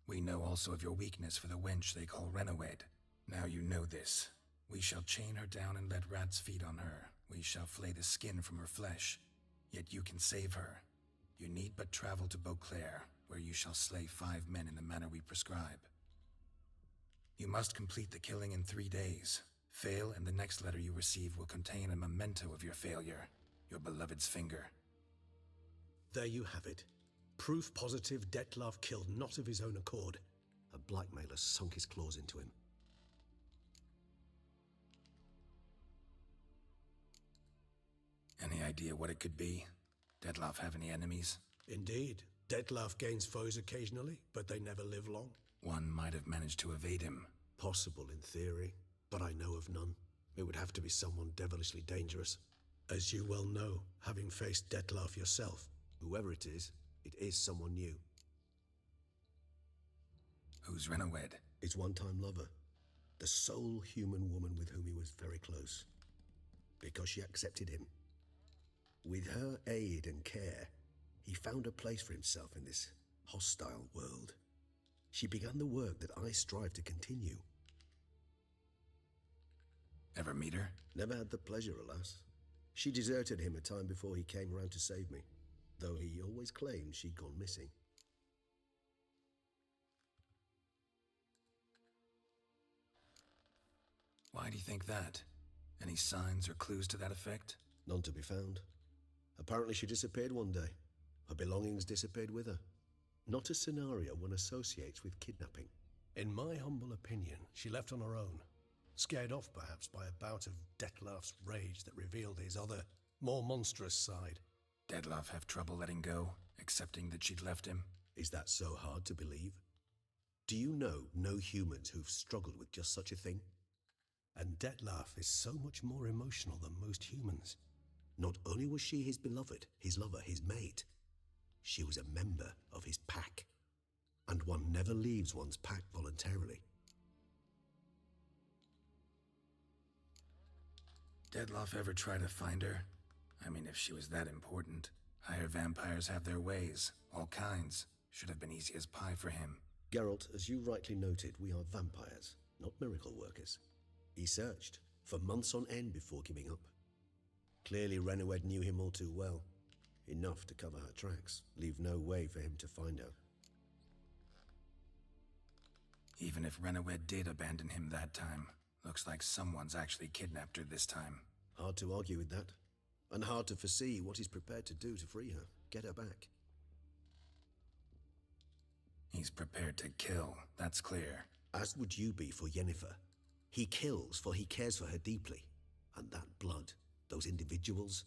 We know also of your weakness for the wench they call Renowed. Now you know this. We shall chain her down and let rats feed on her. We shall flay the skin from her flesh. Yet you can save her. You need but travel to Beauclair, where you shall slay 5 men in the manner we prescribe. You must complete the killing in 3 days. Fail, and the next letter you receive will contain a memento of your failure. Your beloved's finger. There you have it. Proof positive Detlaff killed not of his own accord. A blackmailer sunk his claws into him. Any idea what it could be? Detlaff have any enemies? Indeed. Detlaff gains foes occasionally, but they never live long. One might have managed to evade him. Possible in theory, but I know of none. It would have to be someone devilishly dangerous. As you well know, having faced Detlaff yourself, whoever it is someone new. Who's Renowed? His one-time lover. The sole human woman with whom he was very close. Because she accepted him. With her aid and care, he found a place for himself in this hostile world. She began the work that I strive to continue. Ever meet her? Never had the pleasure, alas. She deserted him a time before he came around to save me, though he always claimed she'd gone missing. Why do you think that? Any signs or clues to that effect? None to be found. Apparently she disappeared one day. Her belongings disappeared with her. Not a scenario one associates with kidnapping. In my humble opinion, she left on her own. Scared off, perhaps, by a bout of Detlaff's rage that revealed his other, more monstrous side. Detlaff have trouble letting go, accepting that she'd left him? Is that so hard to believe? Do you know no humans who've struggled with just such a thing? And Detlaff is so much more emotional than most humans. Not only was she his beloved, his lover, his mate, she was a member of his pack. And one never leaves one's pack voluntarily. Detlaff ever try to find her? I mean, if she was that important. Higher vampires have their ways, all kinds. Should have been easy as pie for him. Geralt, as you rightly noted, we are vampires, not miracle workers. He searched, for months on end before giving up. Clearly Renowed knew him all too well. Enough to cover her tracks, leave no way for him to find her. Even if Renowed did abandon him that time, looks like someone's actually kidnapped her this time. Hard to argue with that. And hard to foresee what he's prepared to do to free her, get her back. He's prepared to kill, that's clear. As would you be for Yennefer. He kills for he cares for her deeply. And that blood, those individuals,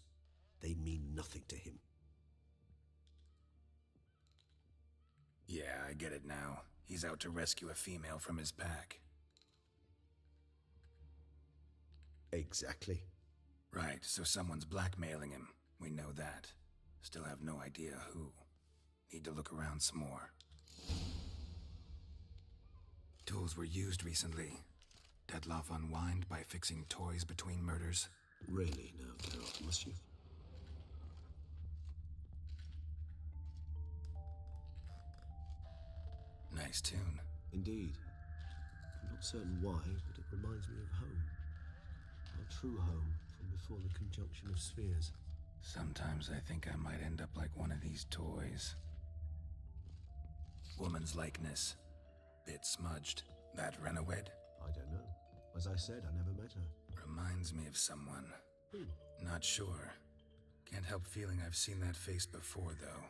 they mean nothing to him. Yeah, I get it now. He's out to rescue a female from his pack. Exactly. Right, so someone's blackmailing him. We know that. Still have no idea who. Need to look around some more. Tools were used recently. Detlaff unwind by fixing toys between murders. Really now, Geralt, must you? Nice tune. Indeed. I'm not certain why, but it reminds me of home. Our true home from before the conjunction of spheres. Sometimes I think I might end up like one of these toys. Woman's likeness. Bit smudged. That Renowed? I don't know. As I said, I never met her. Reminds me of someone. Not sure. Can't help feeling I've seen that face before, though.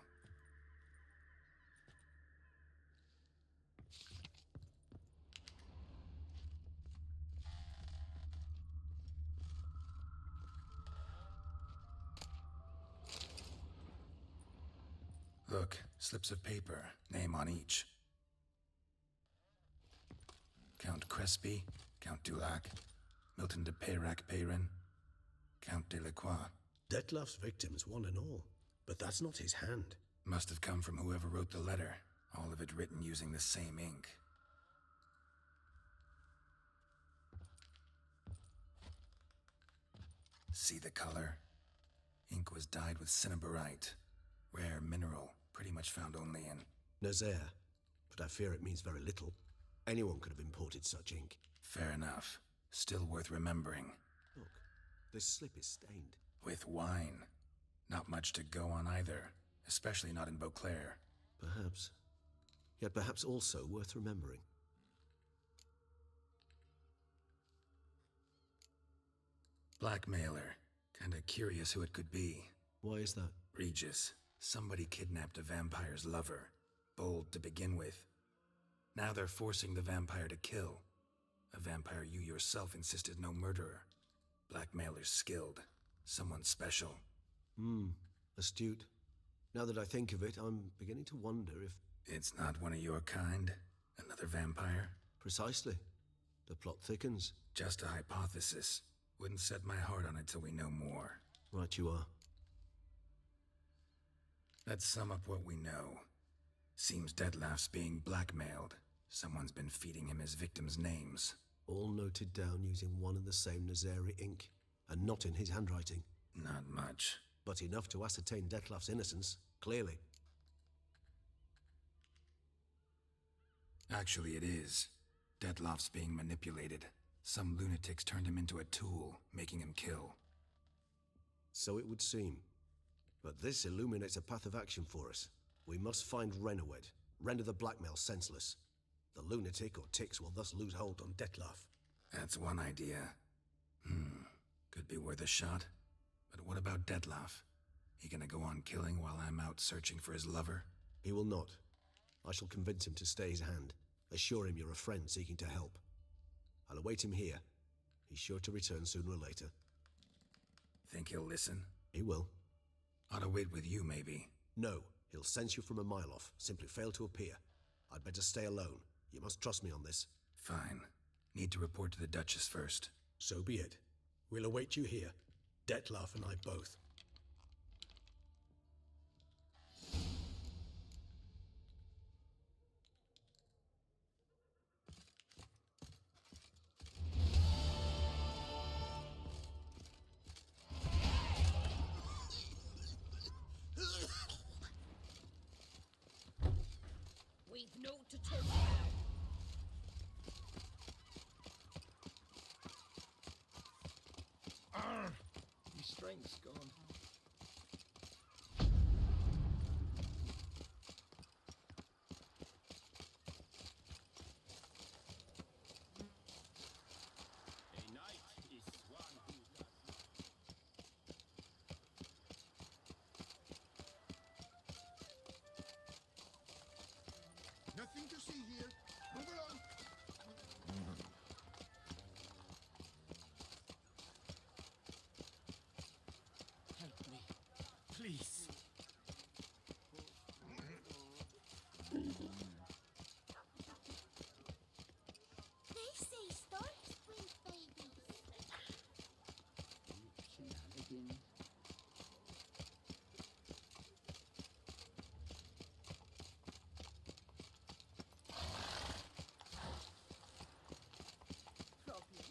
Look, slips of paper, name on each. Count Crespi, Count Dulac, Milton de Peyrac-Peyrin, Count Delacroix. Detlaff's victims, one and all. But that's not his hand. Must have come from whoever wrote the letter. All of it written using the same ink. See the color? Ink was dyed with cinnabarite. Rare mineral, pretty much found only in Nazaire, but I fear it means very little. Anyone could have imported such ink. Fair enough. Still worth remembering. Look, this slip is stained. With wine. Not much to go on either, especially not in Beauclair. Perhaps. Yet perhaps also worth remembering. Blackmailer. Kinda curious who it could be. Why is that? Regis. Somebody kidnapped a vampire's lover. Bold to begin with. Now they're forcing the vampire to kill. A vampire you yourself insisted no murderer. Blackmailer's skilled. Someone special. Astute. Now that I think of it, I'm beginning to wonder if... It's not one of your kind? Another vampire? Precisely. The plot thickens. Just a hypothesis. Wouldn't set my heart on it till we know more. Right you are. Let's sum up what we know. Seems Detlef's being blackmailed. Someone's been feeding him his victims' names. All noted down using one and the same Nazari ink, and not in his handwriting. Not much. But enough to ascertain Detlef's innocence, clearly. Actually, it is. Detlef's being manipulated. Some lunatics turned him into a tool, making him kill. So it would seem. But this illuminates a path of action for us. We must find Renowed, render the blackmail senseless. The lunatic or ticks will thus lose hold on Detlef. That's one idea. Could be worth a shot. But what about Detlef? He gonna go on killing while I'm out searching for his lover? He will not. I shall convince him to stay his hand. Assure him you're a friend seeking to help. I'll await him here. He's sure to return sooner or later. Think he'll listen? He will. Ought to wait with you, maybe. No, he'll sense you from a mile off. Simply fail to appear. I'd better stay alone. You must trust me on this. Fine. Need to report to the Duchess first. So be it. We'll await you here. Detlef and I both. We've no to talk about. His strength's gone. A knight is one who does. Nothing to see here. Move along. Help me, please. They say storks bring babies. Shenanigans. Problems?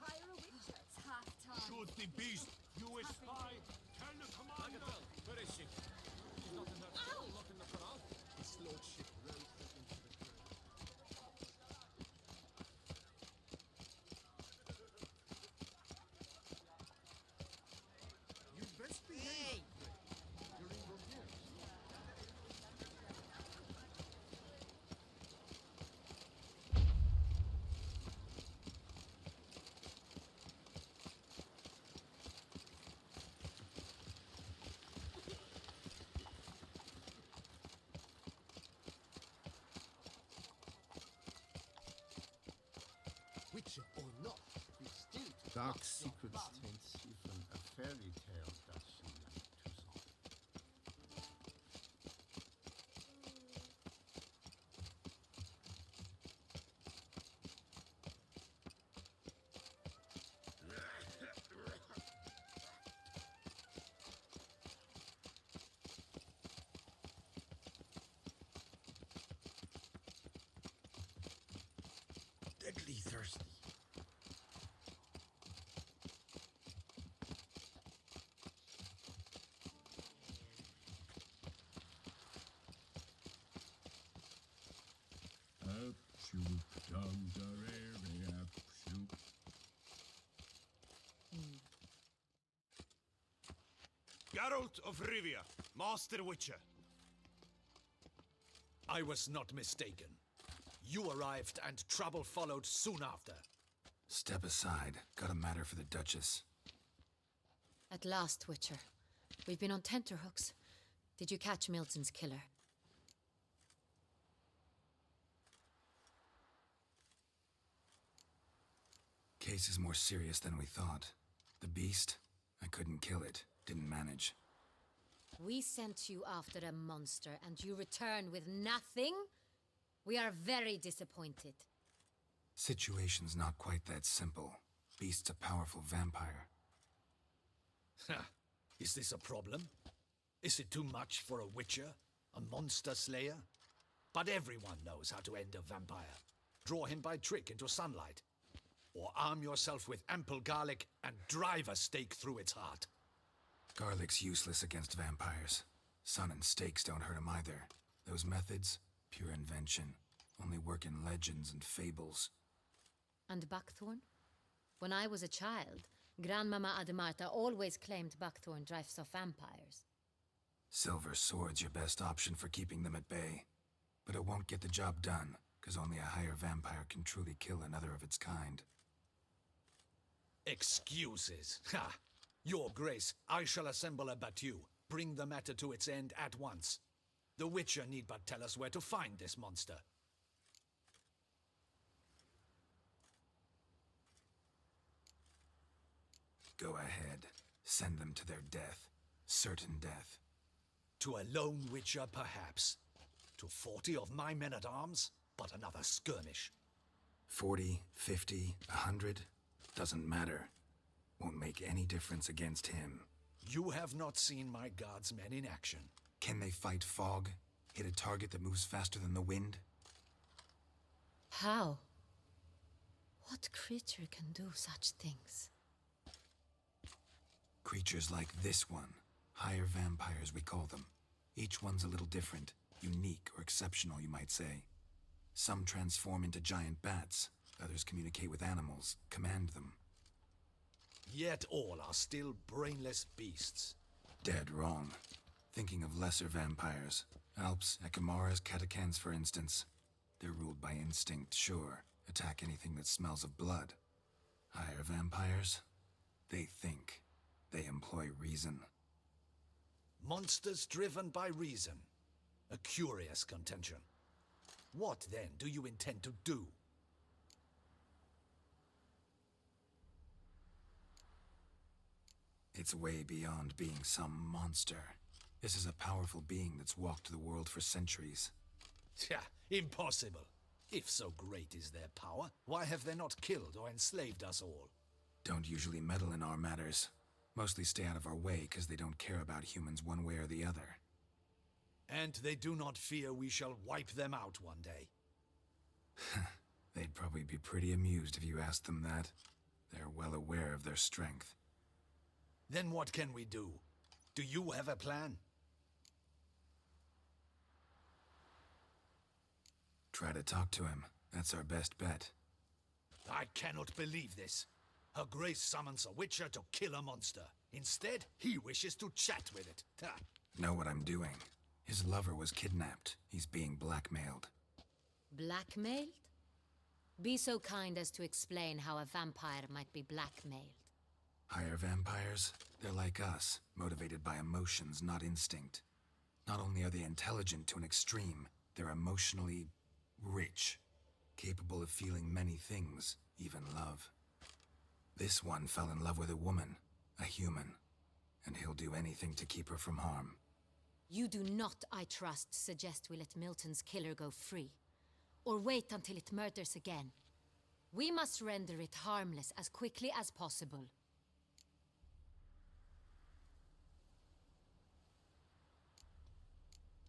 Hire a witch. It's half time. Shoot the beast, you spy. Tell the commander. Where is she? She's not in her Ow! not in the corral. His lordship rose her into the crowd. You best behave. You're in your hands. Witcher or not, we still to Dark not secrets fun. taints even a fairy tale does she like to solve. shoot down the area, shoot. Geralt of Rivia, Master Witcher. I was not mistaken. You arrived and trouble followed soon after. Step aside. Got a matter for the Duchess. At last, Witcher. We've been on tenterhooks. Did you catch Milton's killer? Case is more serious than we thought. The beast? I couldn't kill it. Didn't manage. We sent you after a monster and you return with nothing? We are very disappointed. Situation's not quite that simple. Beast's a powerful vampire. Is this a problem? Is it too much for a witcher? A monster slayer? But everyone knows how to end a vampire. Draw him by trick into sunlight. Or arm yourself with ample garlic and drive a stake through its heart. Garlic's useless against vampires. Sun and stakes don't hurt him either. Those methods, pure invention. Only work in legends and fables. And buckthorn? When I was a child, Grandmama Ademarta always claimed buckthorn drives off vampires. Silver sword's your best option for keeping them at bay. But it won't get the job done, because only a higher vampire can truly kill another of its kind. Excuses. Ha! Your Grace, I shall assemble a battue. Bring the matter to its end at once. The Witcher need but tell us where to find this monster. Go ahead. Send them to their death. Certain death. To a lone Witcher, perhaps. To 40 of my men-at-arms, but another skirmish. 40, 50, 100, doesn't matter. Won't make any difference against him. You have not seen my guardsmen in action. Can they fight fog? Hit a target that moves faster than the wind? How? What creature can do such things? Creatures like this one. Higher vampires, we call them. Each one's a little different. Unique or exceptional, you might say. Some transform into giant bats. Others communicate with animals, command them. Yet all are still brainless beasts. Dead wrong. Thinking of lesser vampires. Alps, Ekamaras, Catacans, for instance. They're ruled by instinct, sure. Attack anything that smells of blood. Higher vampires? They think. They employ reason. Monsters driven by reason. A curious contention. What, then, do you intend to do? It's way beyond being some monster. This is a powerful being that's walked the world for centuries. Tja, impossible. If so great is their power, why have they not killed or enslaved us all? Don't usually meddle in our matters. Mostly stay out of our way because they don't care about humans one way or the other. And they do not fear we shall wipe them out one day. They'd probably be pretty amused if you asked them that. They're well aware of their strength. Then what can we do? Do you have a plan? Try to talk to him. That's our best bet. I cannot believe this. Her Grace summons a Witcher to kill a monster. Instead, he wishes to chat with it. Ha. Know what I'm doing. His lover was kidnapped. He's being blackmailed. Blackmailed? Be so kind as to explain how a vampire might be blackmailed. Higher vampires? They're like us, motivated by emotions, not instinct. Not only are they intelligent to an extreme, they're emotionally rich, capable of feeling many things, even love. This one fell in love with a woman, a human, and he'll do anything to keep her from harm. You do not, I trust, suggest we let Milton's killer go free, or wait until it murders again. We must render it harmless as quickly as possible.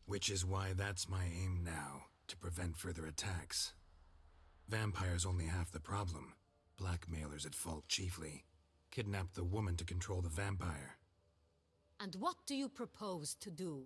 Which is why that's my aim now, to prevent further attacks. Vampires only half the problem. Blackmailers at fault chiefly. Kidnap the woman to control the vampire. And what do you propose to do?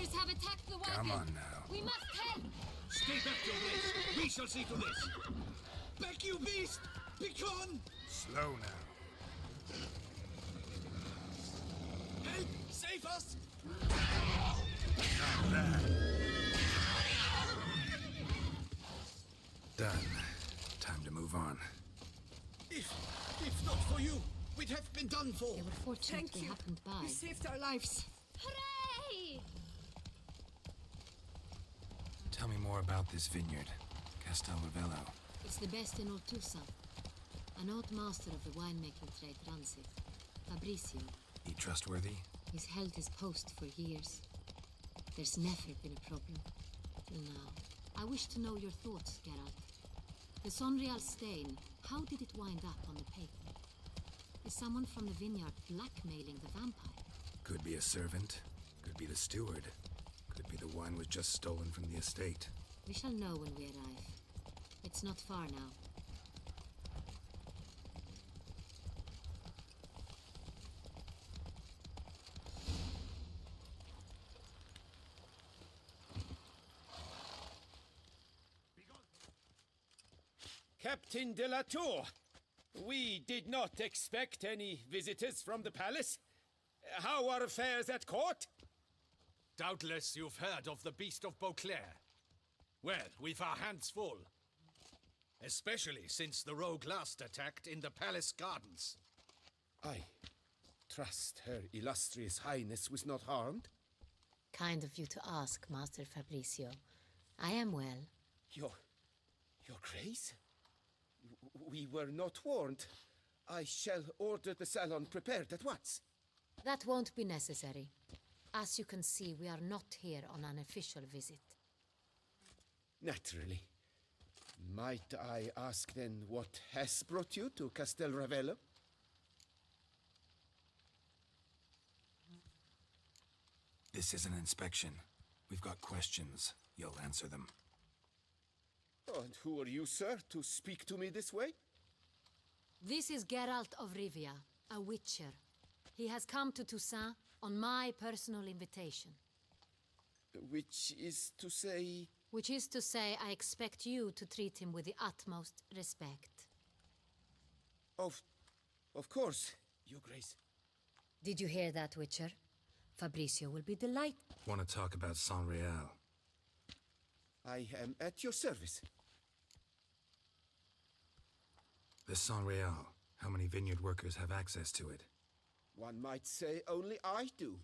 Others have attacked the wagon. Come on now. We must help. Stay back, your grace. We shall see to this. Back, you beast! Begone! Slow now. Help! Save us! Not bad. Done. Time to move on. If not for you, we'd have been done for. They were fortunate we happened by. You saved our lives. Hooray! Tell me more about this vineyard, Castel Ravello. It's the best in all Tucson. An old master of the winemaking trade runs it, Fabrizio. He trustworthy? He's held his post for years. There's never been a problem. Till now. I wish to know your thoughts, Geralt. The Sonreal stain, how did it wind up on the paper? Is someone from the vineyard blackmailing the vampire? Could be a servant. Could be the steward. Could be the wine was just stolen from the estate. We shall know when we arrive. It's not far now. Captain de la Tour, we did not expect any visitors from the palace. How are affairs at court? Doubtless you've heard of the Beast of Beauclair. Well, we've our hands full. Especially since the rogue last attacked in the palace gardens. I trust Her Illustrious Highness was not harmed. Kind of you to ask, Master Fabrizio. I am well. Your Grace? We were not warned. I shall order the salon prepared at once. That won't be necessary. As you can see, we are not here on an official visit. Naturally. Might I ask then what has brought you to Castel Ravello? This is an inspection. We've got questions. You'll answer them. Oh, and who are you, sir, to speak to me this way? This is Geralt of Rivia, a witcher. He has come to Toussaint on my personal invitation. Which is to say... Which is to say, I expect you to treat him with the utmost respect. Of course, Your Grace. Did you hear that, Witcher? Fabrizio will be delighted. Want to talk about Sonreal? I am at your service. The Sonreal. How many vineyard workers have access to it? One might say only I do.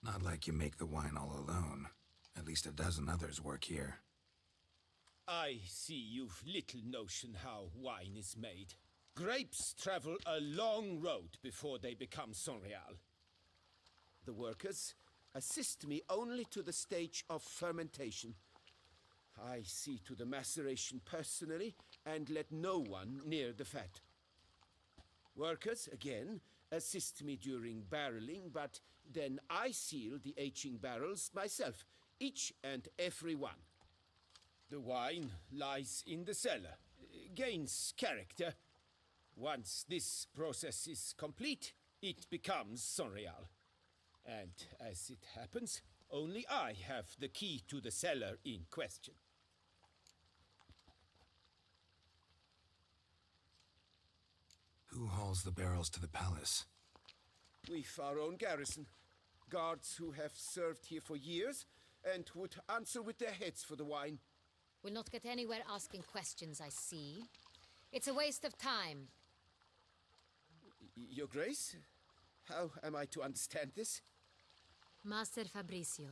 Not like you make the wine all alone. At least a dozen others work here. I see you've little notion how wine is made. Grapes travel a long road before they become Sonreal. The workers assist me only to the stage of fermentation. I see to the maceration personally and let no one near the fat. Workers, again, assist me during barreling, but then I seal the aging barrels myself, each and every one. The wine lies in the cellar, gains character. Once this process is complete, it becomes Sonreal. And as it happens, only I have the key to the cellar in question. Who hauls the barrels to the palace? We've our own garrison. Guards who have served here for years and would answer with their heads for the wine. We'll not get anywhere asking questions, I see. It's a waste of time. Your Grace? How am I to understand this? Master Fabrizio,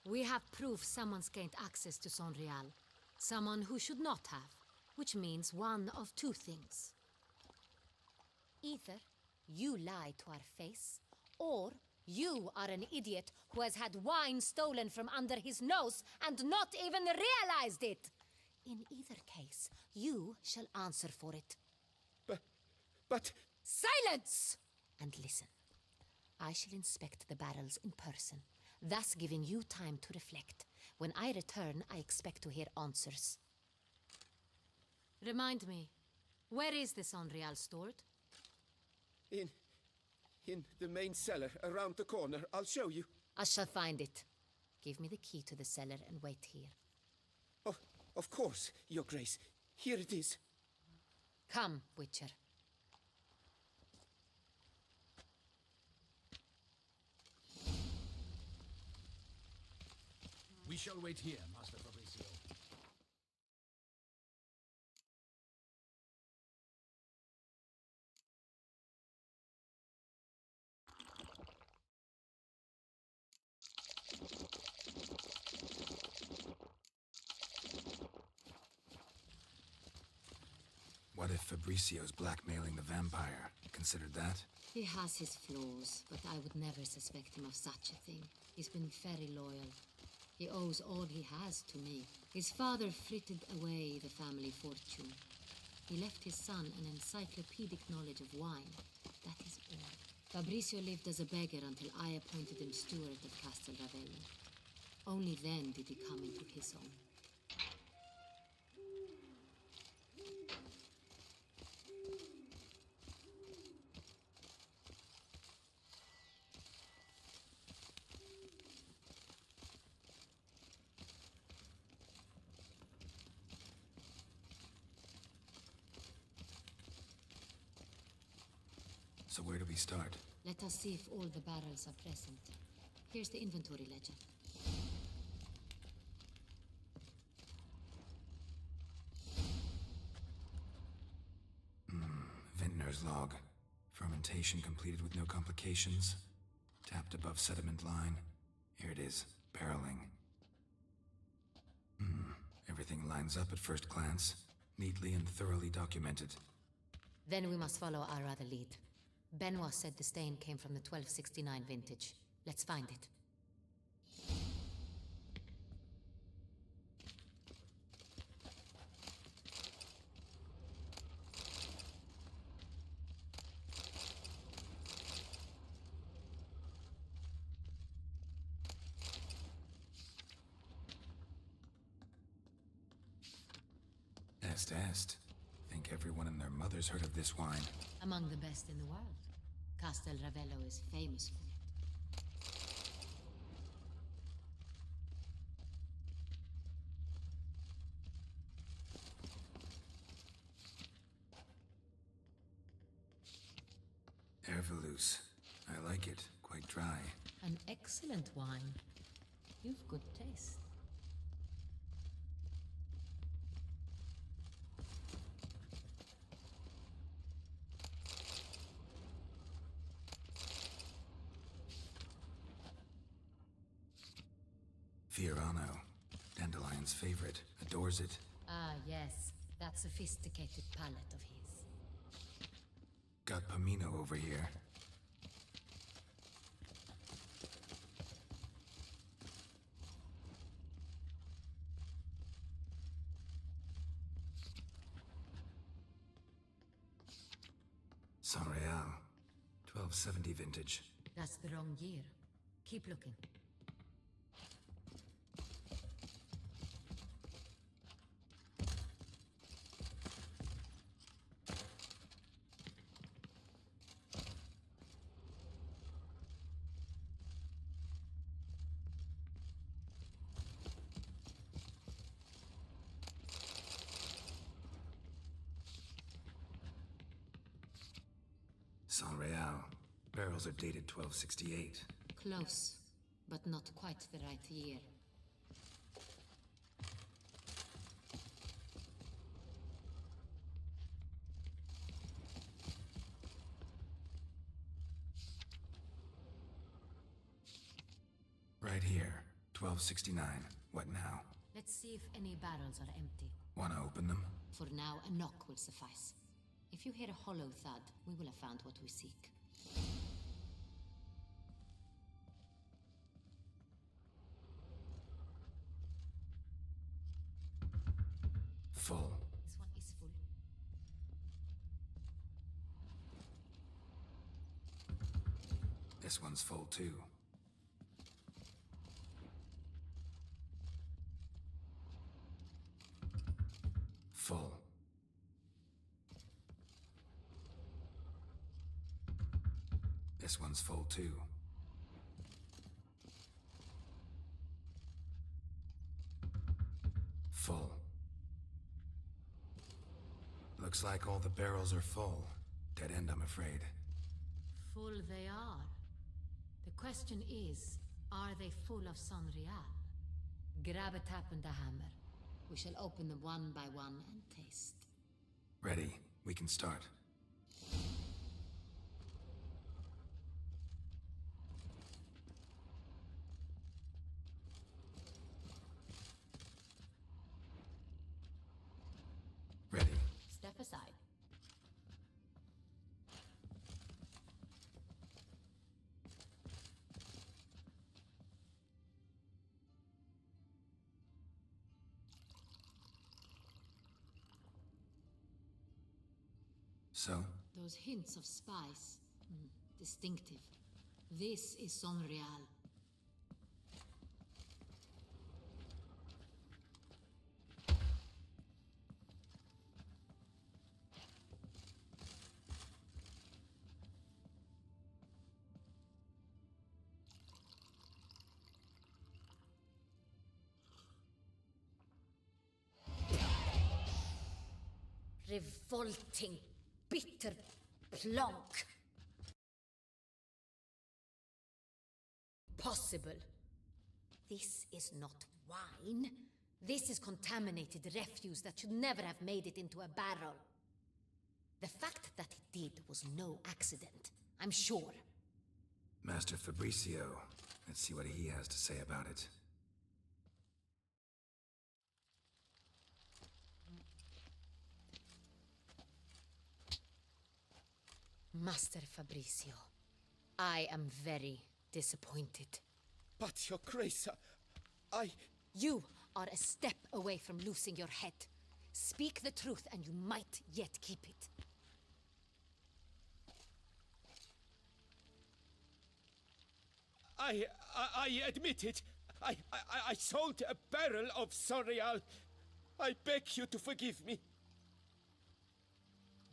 we have proof someone's gained access to Sonreal. Someone who should not have, which means one of two things. Either you lie to our face, or you are an idiot who has had wine stolen from under his nose and not even realized it. In either case, you shall answer for it. But... Silence! And listen. I shall inspect the barrels in person, thus giving you time to reflect. When I return, I expect to hear answers. Remind me, where is the Sonreal stored? In the main cellar, around the corner. I'll show you. I shall find it. Give me the key to the cellar and wait here. Oh, of course, Your Grace. Here it is. Come, Witcher. We shall wait here, Master Fabrizio. What if Fabricio's blackmailing the vampire? Considered that? He has his flaws, but I would never suspect him of such a thing. He's been very loyal. He owes all he has to me. His father frittered away the family fortune. He left his son an encyclopedic knowledge of wine. That is all. Fabrizio lived as a beggar until I appointed him steward of Castel Ravello. Only then did he come into his own. So where do we start? Let us see if all the barrels are present. Here's the inventory ledger. Vintner's log. Fermentation completed with no complications. Tapped above sediment line. Here it is. Barreling. Everything lines up at first glance. Neatly and thoroughly documented. Then we must follow our other lead. Benoit said the stain came from the 1269 vintage. Let's find it. Est. Think everyone and their mother's heard of this wine. Among the best in the world. Castel Ravello is famous for it. Herveloos. I like it. Quite dry. An excellent wine. You've good taste. Fiorano. Dandelion's favorite. Adores it. Ah, yes. That sophisticated palate of his. Got Pomino over here. San Real. 1270 vintage. That's the wrong year. Keep looking. San Real. Barrels are dated 1268. Close, but not quite the right year. Right here. 1269. What now? Let's see if any barrels are empty. Wanna open them? For now, a knock will suffice. If you hear a hollow thud, we will have found what we seek. Full. This one is full. This one's full too. Full. This one's full too. full. Looks like all the barrels are full. Dead end, I'm afraid. Full they are. The question is, are they full of Sonreal? Grab a tap and a hammer. We shall open them one by one and taste. Ready. We can start. Ready. Step aside. So? Those hints of spice. Distinctive. This is Sonreal. Revolting, bitter plonk. Possible. This is not wine. This is contaminated refuse that should never have made it into a barrel. The fact that it did was no accident, I'm sure. Master Fabricio. Let's see what he has to say about it. Master Fabricio, I am very disappointed. But, Your Grace, I... You are a step away from losing your head. Speak the truth and you might yet keep it. I admit it. I sold a barrel of Sonreal. I beg you to forgive me.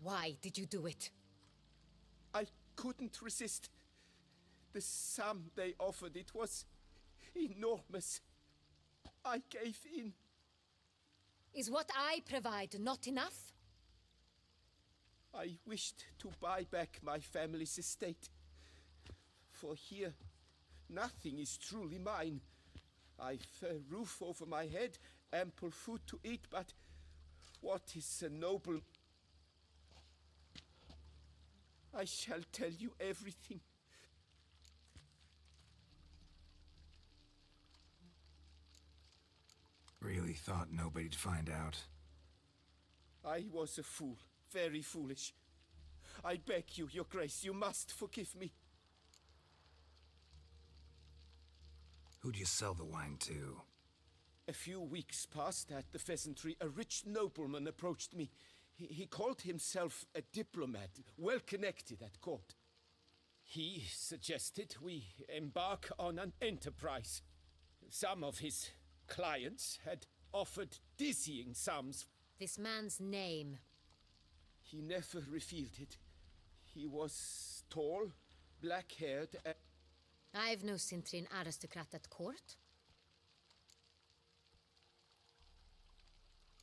Why did you do it? I couldn't resist. The sum they offered, it was enormous. I gave in. Is what I provide not enough? I wished to buy back my family's estate. For here, nothing is truly mine. I've a roof over my head, ample food to eat, but what is a noble... I shall tell you everything. Really thought nobody'd find out. I was a fool, very foolish. I beg you, Your Grace, you must forgive me. Who'd you sell the wine to? A few weeks past at the pheasantry, a rich nobleman approached me. He called himself a diplomat, well connected at court. He suggested we embark on an enterprise. Some of his clients had offered dizzying sums. This man's name? He never revealed it. He was tall, black-haired, and... I've no Cintrian aristocrat at court.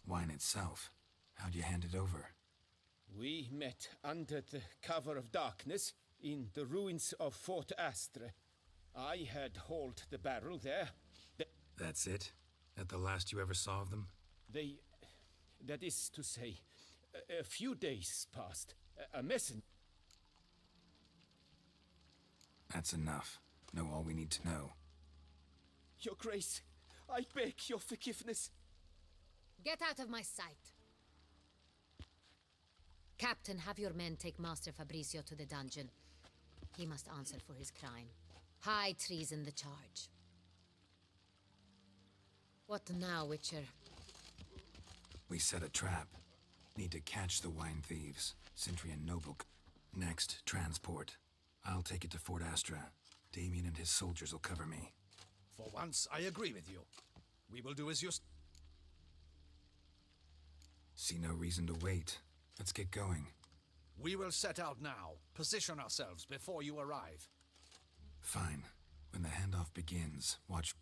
Wine itself. How'd you hand it over? We met under the cover of darkness in the ruins of Fort Astre. I had hauled the barrel there. That's it? That the last you ever saw of them? That is to say, a few days passed. A messenger... That's enough. Know all we need to know. Your Grace, I beg your forgiveness. Get out of my sight. Captain, have your men take Master Fabricio to the dungeon. He must answer for his crime. High treason the charge. What now, Witcher? We set a trap. Need to catch the wine thieves. Cintrian noble. Next, transport. I'll take it to Fort Astra. Damien and his soldiers will cover me. For once, I agree with you. We will do as you... See no reason to wait. Let's get going. We will set out now. Position ourselves before you arrive. Fine. When the handoff begins, watch...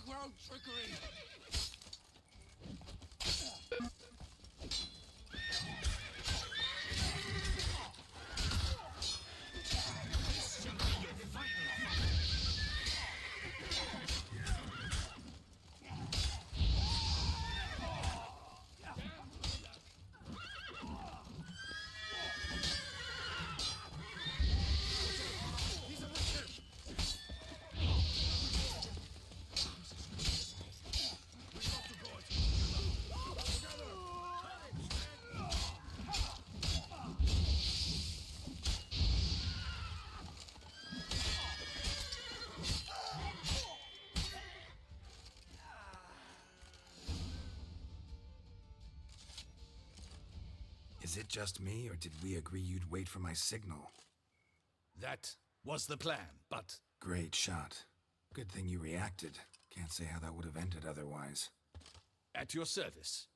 Fairground trickery! Is it just me, or did we agree you'd wait for my signal? That was the plan, but... Great shot. Good thing you reacted. Can't say how that would have ended otherwise. At your service.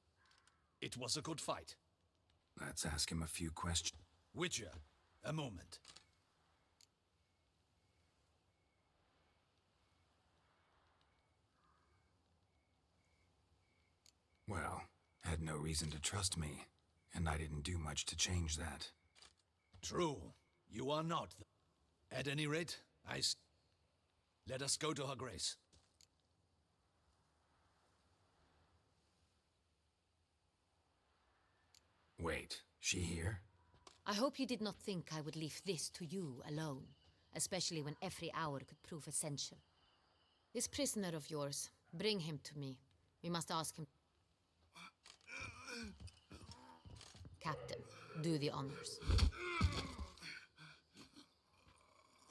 It was a good fight. Let's ask him a few questions. Witcher, a moment. Well, had no reason to trust me, and I didn't do much to change that. True. You are not. At any rate, let us go to her grace. Wait, she here? I hope you did not think I would leave this to you alone, especially when every hour could prove essential. This prisoner of yours, bring him to me. We must ask him. Captain, do the honors.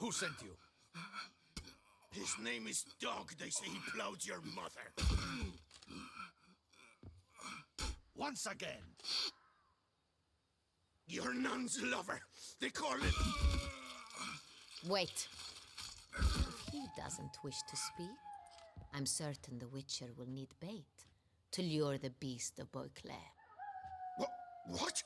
Who sent you? His name is Dog. They say he plowed your mother. Once again. Your nun's lover. They call it... Wait. If he doesn't wish to speak, I'm certain the Witcher will need bait to lure the beast of Beauclair. What?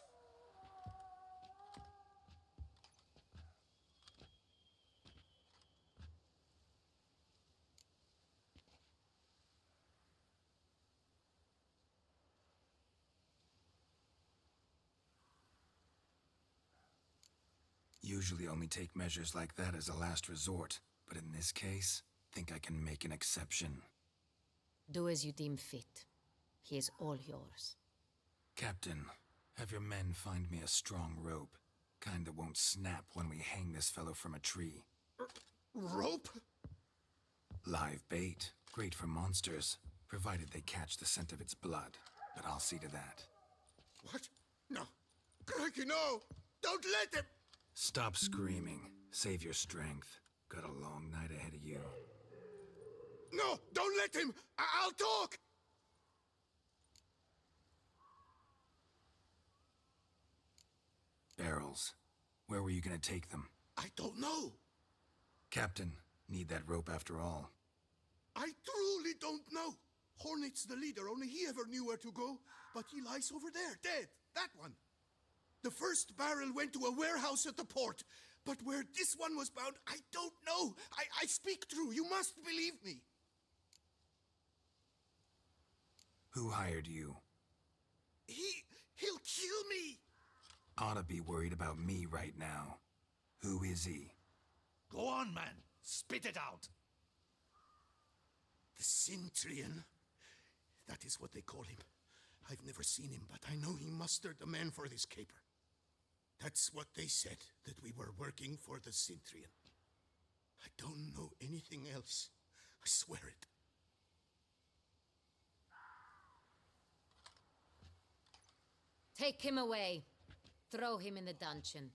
Usually only take measures like that as a last resort, but in this case, think I can make an exception. Do as you deem fit. He is all yours. Captain, have your men find me a strong rope. Kind that won't snap when we hang this fellow from a tree. Rope? Live bait. Great for monsters, provided they catch the scent of its blood. But I'll see to that. What? No. Crikey, no! Don't let him! Stop screaming. Save your strength. Got a long night ahead of you. No! Don't let him! I'll talk! Barrels. Where were you gonna take them? I don't know. Captain, need that rope after all. I truly don't know. Hornet's the leader, only he ever knew where to go. But he lies over there, dead. That one. The first barrel went to a warehouse at the port. But where this one was bound, I don't know. I speak true. You must believe me. Who hired you? He'll kill me. Oughta be worried about me right now. Who is he? Go on, man. Spit it out. The Cintrian. That is what they call him. I've never seen him, but I know he mustered the men for this caper. That's what they said, that we were working for the Cintrian. I don't know anything else. I swear it. Take him away. Throw him in the dungeon.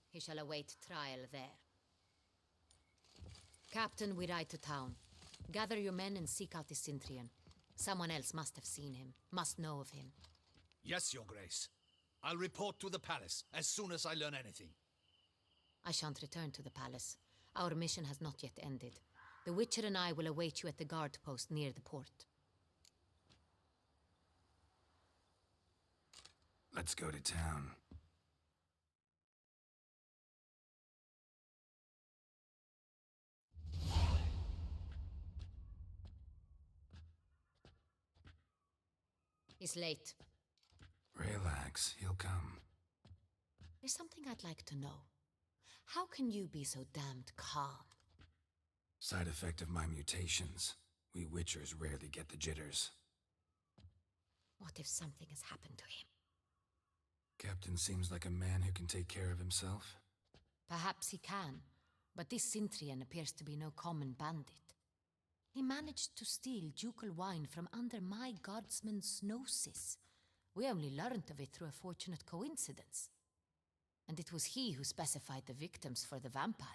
He shall await trial there. Captain, we ride to town. Gather your men and seek out the Cintrian. Someone else must have seen him, must know of him. Yes, Your Grace. I'll report to the palace as soon as I learn anything. I shan't return to the palace. Our mission has not yet ended. The Witcher and I will await you at the guard post near the port. Let's go to town. He's late. Relax, he'll come. There's something I'd like to know. How can you be so damned calm? Side effect of my mutations. We Witchers rarely get the jitters. What if something has happened to him? Captain seems like a man who can take care of himself. Perhaps he can, but this Cintrian appears to be no common bandit. He managed to steal ducal wine from under my guardsman's noses. We only learned of it through a fortunate coincidence. And it was he who specified the victims for the vampire.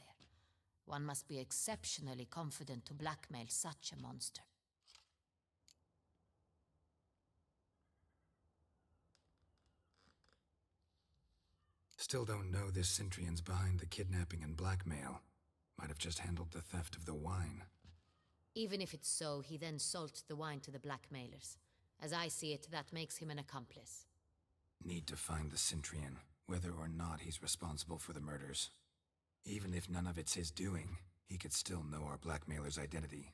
One must be exceptionally confident to blackmail such a monster. Still don't know this Cintrian's behind the kidnapping and blackmail. Might have just handled the theft of the wine. Even if it's so, he then sold the wine to the blackmailers. As I see it, that makes him an accomplice. Need to find the Cintrian, whether or not he's responsible for the murders. Even if none of it's his doing, he could still know our blackmailer's identity.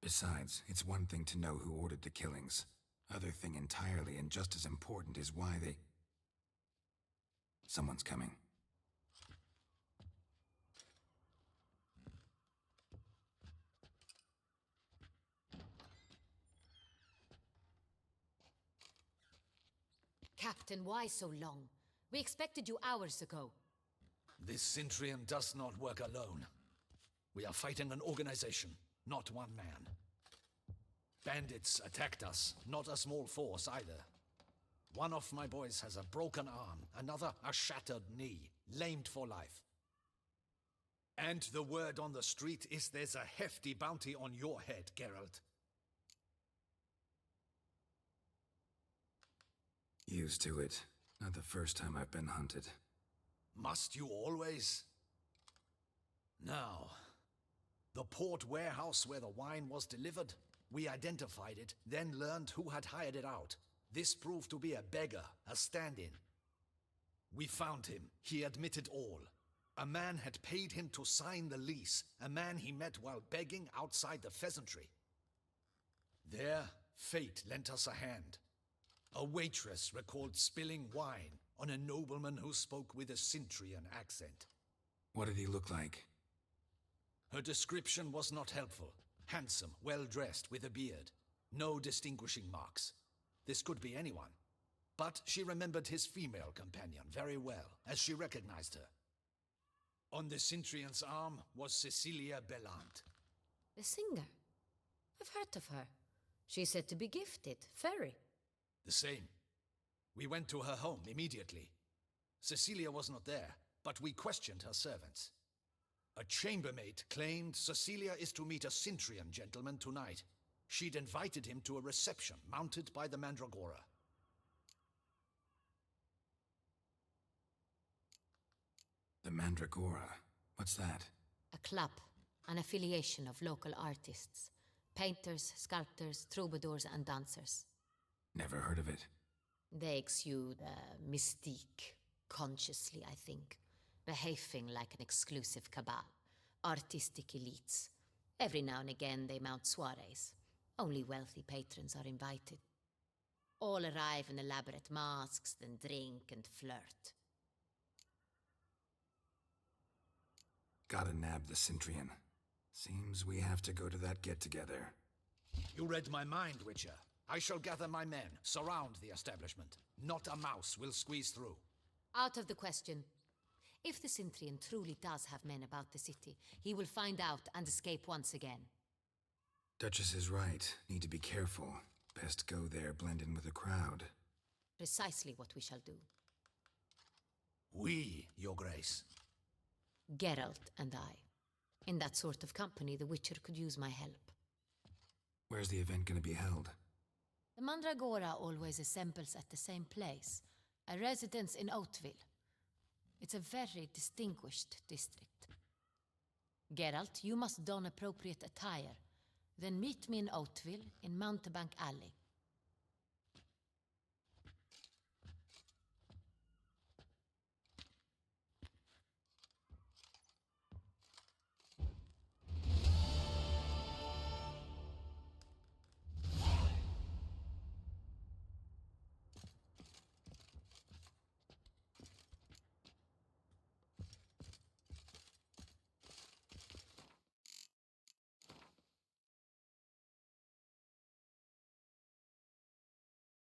Besides, it's one thing to know who ordered the killings. Other thing entirely, and just as important, is why they... Someone's coming. Captain, why so long? We expected you hours ago. This Cintrian does not work alone. We are fighting an organization, not one man. Bandits attacked us, not a small force either. One of my boys has a broken arm, another a shattered knee, lamed for life. And the word on the street is there's a hefty bounty on your head, Geralt. Used to it. Not the first time I've been hunted. Must you always? Now, the port warehouse where the wine was delivered, we identified it, then learned who had hired it out. This proved to be a beggar, a stand-in. We found him. He admitted all. A man had paid him to sign the lease, a man he met while begging outside the pheasantry. There, fate lent us a hand. A waitress recalled spilling wine on a nobleman who spoke with a Cintrian accent. What did he look like? Her description was not helpful. Handsome, well-dressed, with a beard. No distinguishing marks. This could be anyone. But she remembered his female companion very well, as she recognized her. On the Cintrian's arm was Cecilia Bellant. The singer. I've heard of her. She's said to be gifted. Fairy. The same. We went to her home immediately. Cecilia was not there, but we questioned her servants. A chambermaid claimed Cecilia is to meet a Cintrian gentleman tonight. She'd invited him to a reception mounted by the Mandragora. The Mandragora? What's that? A club, an affiliation of local artists. Painters, sculptors, troubadours, and dancers. Never heard of it. They exude mystique, consciously, I think. Behaving like an exclusive cabal. Artistic elites. Every now and again they mount soirees. Only wealthy patrons are invited. All arrive in elaborate masks, then drink and flirt. Gotta nab the Cintrian. Seems we have to go to that get-together. You read my mind, Witcher. I shall gather my men, surround the establishment. Not a mouse will squeeze through. Out of the question. If the Cintrian truly does have men about the city, he will find out and escape once again. Duchess is right. Need to be careful. Best go there, blend in with the crowd. Precisely what we shall do. We, Your Grace. Geralt and I. In that sort of company, the Witcher could use my help. Where's the event gonna be held? The Mandragora always assembles at the same place, a residence in Oatville. It's a very distinguished district. Geralt, you must don appropriate attire. Then meet me in Oatville in Mountebank Alley.